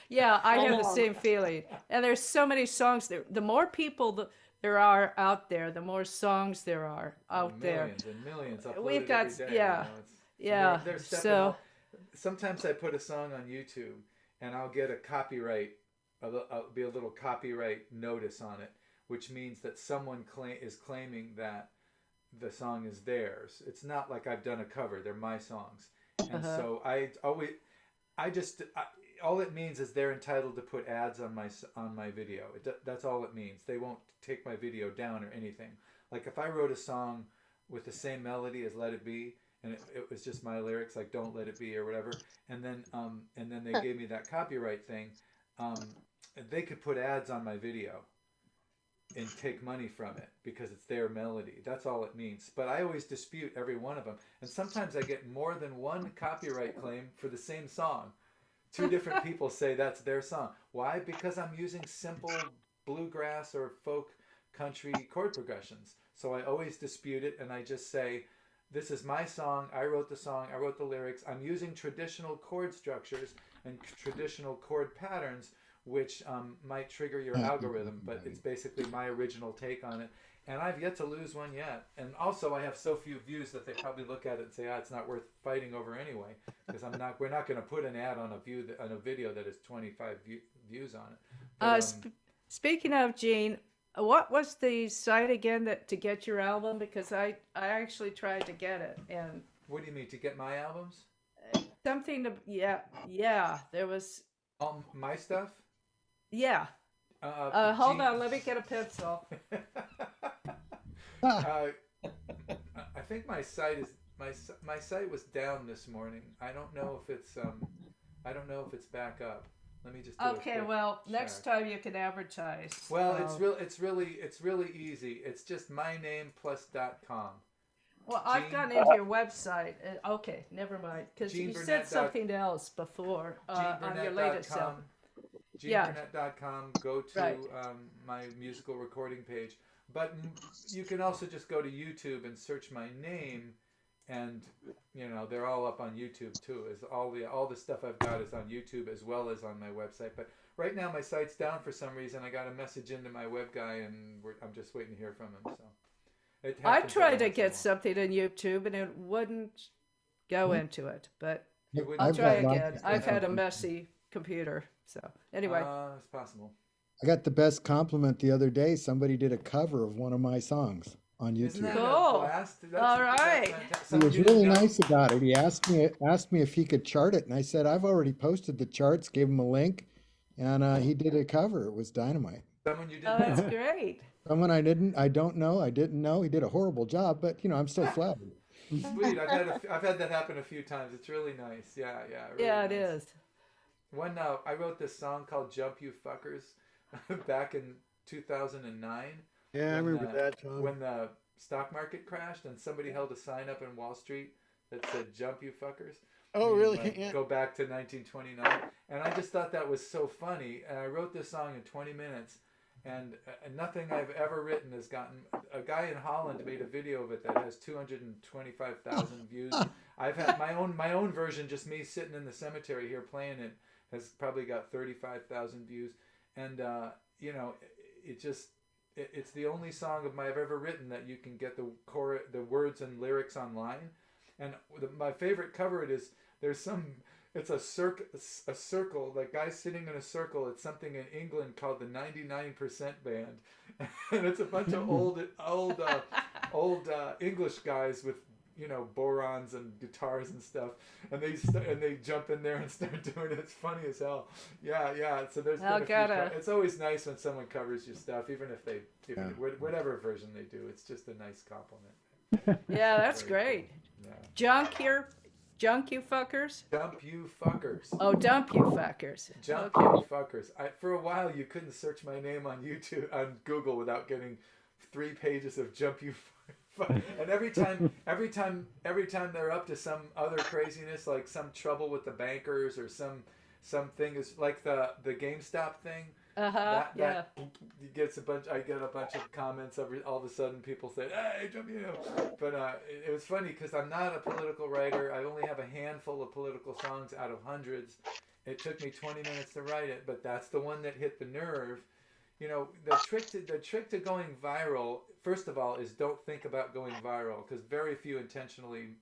Yeah, I have the know. same feeling. And there's so many songs there. The more people there are out there, the more songs there are out there. Millions and millions uploaded We've got every day, yeah. Yeah. They're stepping So up. Sometimes I put a song on YouTube and I'll get a copyright. I'll be a little copyright notice on it, which means that someone is claiming that the song is theirs. It's not like I've done a cover. They're my songs. And so all it means is they're entitled to put ads on my video. That's all it means. They won't take my video down or anything. Like if I wrote a song with the same melody as Let It Be, and it was just my lyrics, like Don't Let It Be or whatever, and then they gave me that copyright thing, they could put ads on my video and take money from it because it's their melody. That's all it means. But I always dispute every one of them. And sometimes I get more than one copyright claim for the same song. Two different people say that's their song. Why? Because I'm using simple bluegrass or folk country chord progressions. So I always dispute it, and I just say, this is my song. I wrote the lyrics. I'm using traditional chord structures and traditional chord patterns, which might trigger your algorithm, but it's basically my original take on it. And I've yet to lose one yet. And also, I have so few views that they probably look at it and say, it's not worth fighting over anyway, because we're not going to put an ad on a video that has 25 views on it. But, speaking of, Gene, what was the site again to get your album? Because I actually tried to get it, and what do you mean, to get my albums? Something to there was my stuff. Yeah. Hold on, let me get a pencil. I think my site was down this morning. I don't know if it's back up. Let me just do okay. Well, next time you can advertise. Well, it's really easy. It's just myname+.com. Well, I've gone into your website. Okay, never mind. Because you said something else before on your latest album. GeneBurnett.com. Go to my musical recording page. But you can also just go to YouTube and search my name, and they're all up on YouTube too. Is all the stuff I've got is on YouTube as well as on my website. But right now my site's down for some reason. I got a message into my web guy, and I'm just waiting to hear from him. So I tried to get something on YouTube, and it wouldn't go into it. But I'll try again. I've had a messy computer. So anyway, it's possible. I got the best compliment the other day. Somebody did a cover of one of my songs on YouTube. Isn't that cool. All right. He was really nice about it. He asked me if he could chart it, and I said I've already posted the charts. Gave him a link, and he did a cover. It was dynamite. Someone you didn't that's know. great. Someone I didn't know. He did a horrible job, but I'm still flattered. Sweet. I've had that happen a few times. It's really nice. Yeah. Really yeah, nice. it is. When I wrote this song called "Jump You Fuckers" back in 2009. Yeah, I remember that song. When the stock market crashed and somebody held a sign up in Wall Street that said "Jump You Fuckers." Oh, really? Yeah. Go back to 1929, and I just thought that was so funny. And I wrote this song in 20 minutes, and nothing I've ever written has gotten. A guy in Holland made a video of it that has 225,000 views. I've had my own version, just me sitting in the cemetery here playing it, has probably got 35,000 views, and it's the only song I've ever written that you can get the words and lyrics online. And my favorite cover it's a circle, like guys sitting in a circle. It's something in England called the 99% Band, and it's a bunch of old English guys with borons and guitars and stuff, and they jump in there and start doing it. It's funny as hell. Yeah. So there's it's always nice when someone covers your stuff, even if whatever version they do. It's just a nice compliment. Yeah, that's great. Yeah. Junk you fuckers. Dump you fuckers. Oh, dump you fuckers. Jump you fuckers. For a while you couldn't search my name on Google without getting 3 pages of jump you. And every time they're up to some other craziness, like some trouble with the bankers or something is like the GameStop thing. Yeah. I get a bunch of comments all of a sudden. People say, "Hey, jump you!" But it was funny because I'm not a political writer. I only have a handful of political songs out of hundreds. It took me 20 minutes to write it, but that's the one that hit the nerve. The trick to going viral, first of all, is don't think about going viral, because very few intentionally,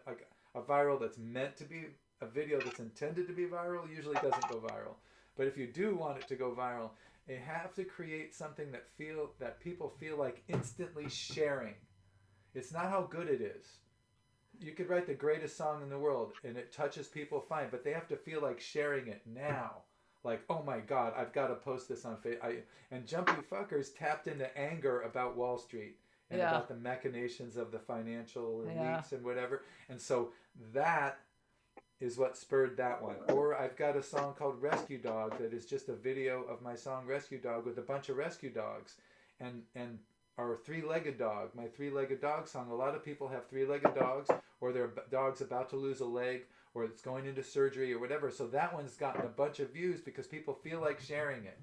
like a viral that's meant to be a video that's intended to be viral usually doesn't go viral. But if you do want it to go viral, you have to create something that people feel like instantly sharing. It's not how good it is. You could write the greatest song in the world and it touches people fine, but they have to feel like sharing it now. Like, oh my God, I've got to post this on Facebook. And Jump You Fuckers tapped into anger about Wall Street and about the machinations of the financial elites and whatever. And so that is what spurred that one. Or I've got a song called Rescue Dog that is just a video of my song Rescue Dog with a bunch of rescue dogs, and our three-legged dog, my three-legged dog song. A lot of people have three-legged dogs, or their dog's about to lose a leg, or it's going into surgery or whatever. So that one's gotten a bunch of views because people feel like sharing it.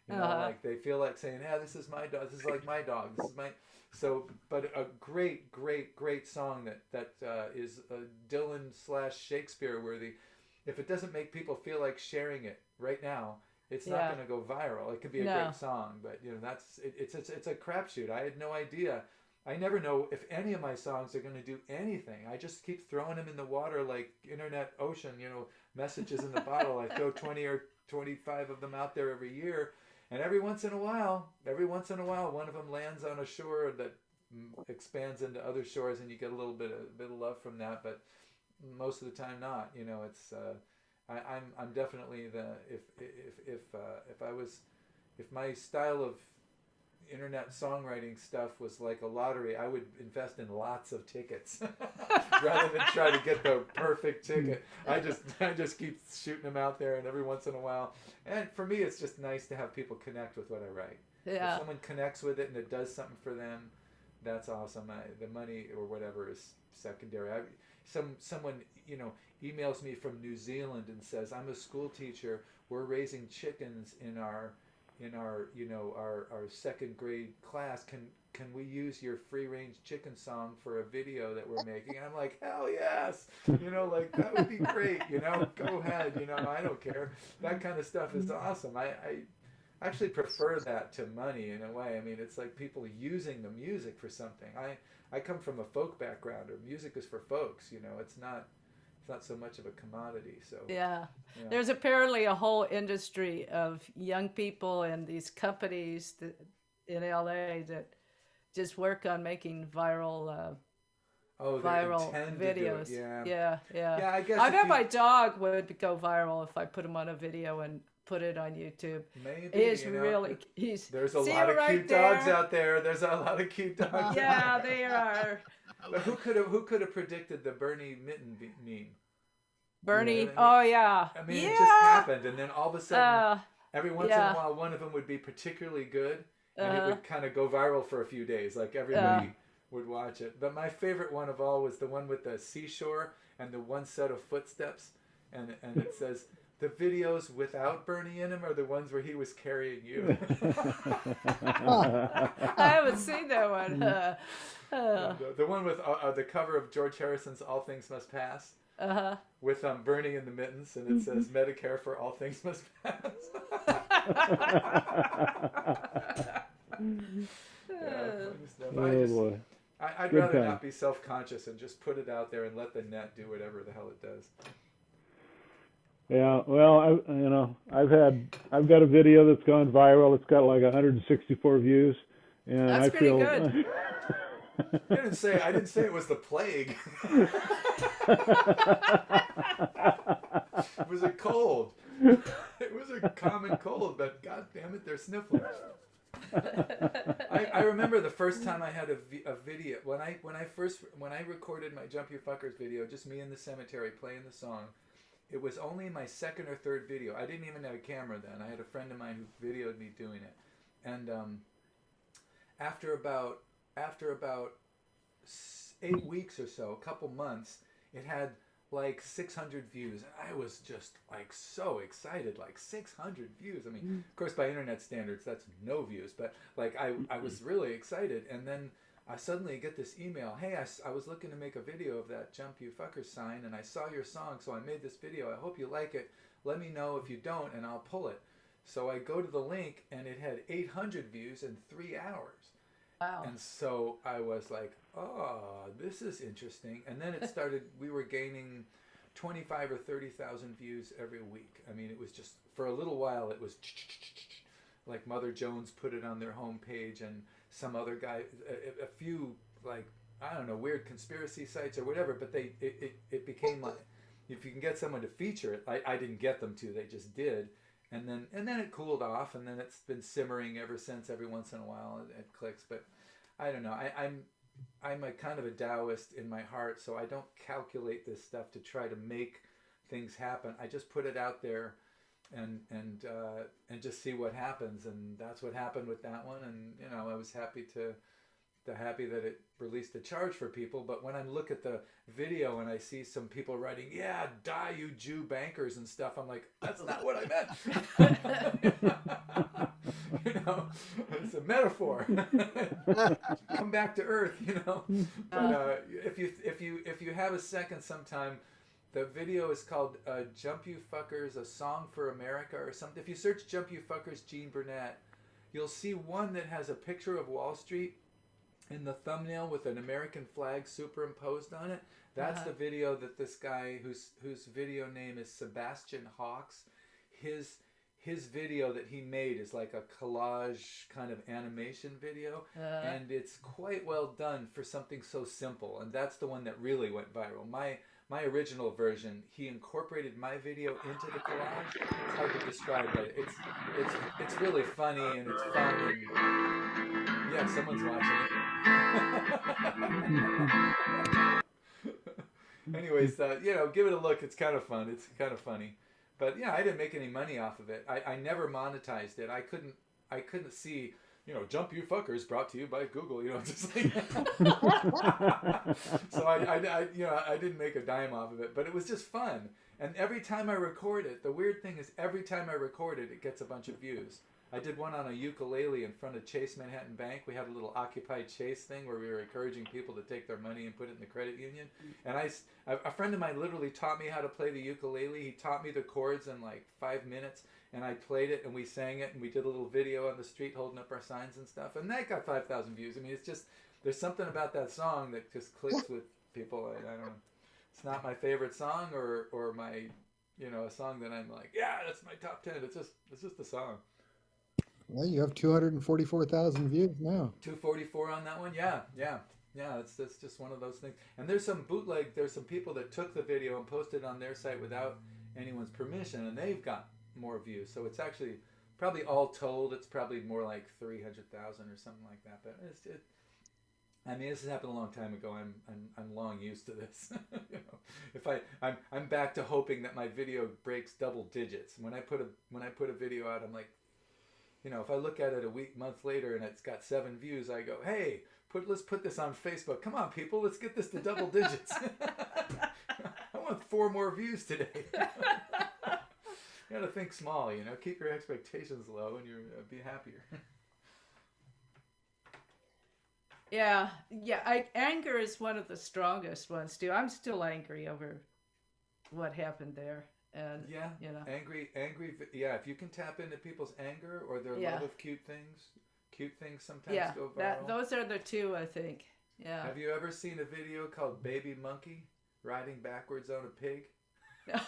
You know, like they feel like saying, "Yeah, this is my dog. This is like my dog. This is my." So, but a great, great, great song that is Dylan / Shakespeare worthy. If it doesn't make people feel like sharing it right now, it's not going to go viral. It could be a great song, but you know, that's it's a crapshoot. I had no idea. I never know if any of my songs are going to do anything. I just keep throwing them in the water like internet ocean. You know, messages in the bottle. I throw 20 or 25 of them out there every year. And every once in a while, one of them lands on a shore that expands into other shores, and you get a little bit of love from that. But most of the time, not. You know, it's I'm definitely the if my style of internet songwriting stuff was like a lottery, I would invest in lots of tickets rather than try to get the perfect ticket. I just keep shooting them out there, and every once in a while. And for me, it's just nice to have people connect with what I write. Yeah. If someone connects with it and it does something for them, that's awesome. The money or whatever is secondary. Someone emails me from New Zealand and says, "I'm a school teacher. We're raising chickens in our second grade class. Can we use your free range chicken song for a video that we're making?" I'm like, hell yes, like that would be great, go ahead, I don't care. That kind of stuff is awesome. I actually prefer that to money in a way. I mean, it's like people using the music for something. I come from a folk background, or music is for folks, it's not so much of a commodity. So yeah. There's apparently a whole industry of young people and these companies in LA that just work on making viral videos. Yeah. I guess I bet my dog would go viral if I put him on a video and put it on YouTube. Maybe there's a lot of cute dogs out there. There's a lot of cute dogs. Yeah, they are. But who could have predicted the Bernie mitten meme? Bernie, oh yeah. I mean, it just happened, and then all of a sudden, every once in a while, one of them would be particularly good, and it would kind of go viral for a few days. Like everybody would watch it. But my favorite one of all was the one with the seashore and the one set of footsteps, and it says, "The videos without Bernie in them are the ones where he was carrying you." I haven't seen that one. The one with the cover of George Harrison's "All Things Must Pass." With Bernie in the mittens, and it says Medicare for all things must pass. Funny stuff. I'd rather not be self-conscious and just put it out there and let the net do whatever the hell it does. Yeah, well, I've got a video that's gone viral. It's got like 164 views, and that's I feel pretty good. I didn't say it was the plague. It was a cold. It was a common cold, but god damn it, they're sniffling. I remember the first time I had a video when I recorded my Jump You Fuckers video, just me in the cemetery playing the song. It was only my second or third video. I didn't even have a camera then. I had a friend of mine who videoed me doing it, and after about 8 weeks or so, a couple months, it had like 600 views. And I was just like so excited, like 600 views. I mean, of course, by internet standards, that's no views, but like I was really excited. And then I suddenly get this email, "Hey, I was looking to make a video of that Jump You Fuckers sign, and I saw your song, so I made this video. I hope you like it. Let me know if you don't, and I'll pull it." So I go to the link, and it had 800 views in 3 hours. Wow. And so I was like, oh, this is interesting. And then it started, we were gaining 25 or 30,000 views every week. I mean, it was just, for a little while, it was like Mother Jones put it on their homepage, and some other guy, a few, like, I don't know, weird conspiracy sites or whatever, but it became like, if you can get someone to feature it, I didn't get them to, they just did. And then it cooled off, and then it's been simmering ever since. Every once in a while it clicks, but I don't know. I'm a kind of a Taoist in my heart, so I don't calculate this stuff to try to make things happen. I just put it out there and just see what happens, and that's what happened with that one. And you know, I was happy that it released a charge for people. But when I look at the video and I see some people writing, "Yeah, die you Jew bankers" and stuff, I'm like, that's not what I meant. You know, it's a metaphor. Come back to earth, you know. But if you have a second sometime, the video is called "Jump You Fuckers: A Song for America" or something. If you search "Jump You Fuckers" Gene Burnett, you'll see one that has a picture of Wall Street in the thumbnail with an American flag superimposed on it. That's the video that this guy, whose video name is Sebastian Hawks, his video that he made is like a collage kind of animation video, and it's quite well done for something so simple. And that's the one that really went viral. My original version, he incorporated my video into the collage. It's hard to describe, but it's really funny and it's fun. And yeah, someone's watching it. Anyways, you know, give it a look. It's kind of fun. It's kind of funny. But yeah, I didn't make any money off of it. I never monetized it. I couldn't see, you know, "Jump You Fuckers" brought to you by Google. You know, just like so I didn't make a dime off of it. But it was just fun. And every time I record it, the weird thing is every time I record it, it gets a bunch of views. I did one on a ukulele in front of Chase Manhattan Bank. We had a little Occupy Chase thing where we were encouraging people to take their money and put it in the credit union. And a friend of mine literally taught me how to play the ukulele. He taught me the chords in like 5 minutes, and I played it and we sang it and we did a little video on the street holding up our signs and stuff. And that got 5,000 views. I mean, it's just, there's something about that song that just clicks with people. I don't know. It's not my favorite song or my, you know, a song that I'm like, yeah, that's my top 10. It's just a song. Well, you have 244,000 views now. 244 on that one? Yeah. That's just one of those things. And there's some people that took the video and posted it on their site without anyone's permission, and they've got more views. So it's actually probably all told, it's probably more like 300,000 or something like that. But I mean, this has happened a long time ago. I'm long used to this. You know, I'm back to hoping that my video breaks double digits. When I put a video out, I'm like, you know, if I look at it a month later and it's got 7 views, I go, hey, let's put this on Facebook. Come on, people, let's get this to double digits. I want 4 more views today. You got to think small, you know, keep your expectations low and you'll be happier. Yeah. Anger is one of the strongest ones too. I'm still angry over what happened there. And yeah, you know, angry. Yeah, if you can tap into people's anger or their love of cute things sometimes go viral. Those are the two, I think. Yeah. Have you ever seen a video called "Baby Monkey Riding Backwards on a Pig"? No.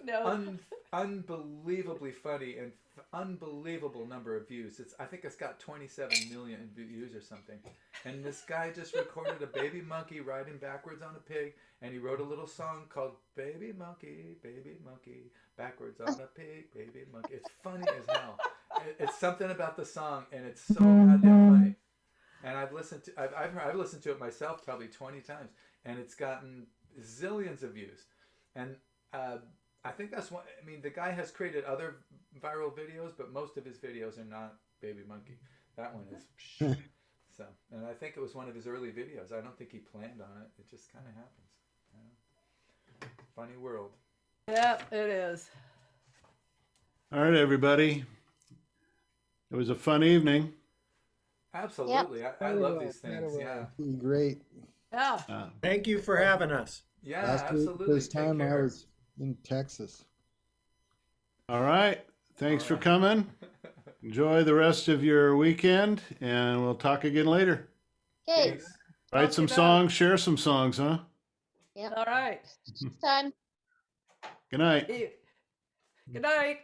No. Unbelievably funny and unbelievable number of views. I think it's got 27 million views or something. And this guy just recorded a baby monkey riding backwards on a pig, and he wrote a little song called "Baby Monkey, Backwards on a Pig, Baby Monkey." It's funny as hell. It's something about the song, and it's so goddamn funny. And I've listened to it myself probably 20 times, and it's gotten zillions of views. And I think that's one. I mean, the guy has created other viral videos, but most of his videos are not Baby Monkey. That one is. So, and I think it was one of his early videos. I don't think he planned on it. It just kind of happens. You know? Funny world. Yeah, it is. All right, everybody. It was a fun evening. Absolutely. Yep. I love these things. Yeah. Great. Yeah. Thank you for having us. Yeah, absolutely. First time I was in Texas. All right. Thanks for coming. Enjoy the rest of your weekend, and we'll talk again later. Okay. Write some songs, share some songs, huh? Yep. All right. Time. Good night. Good night.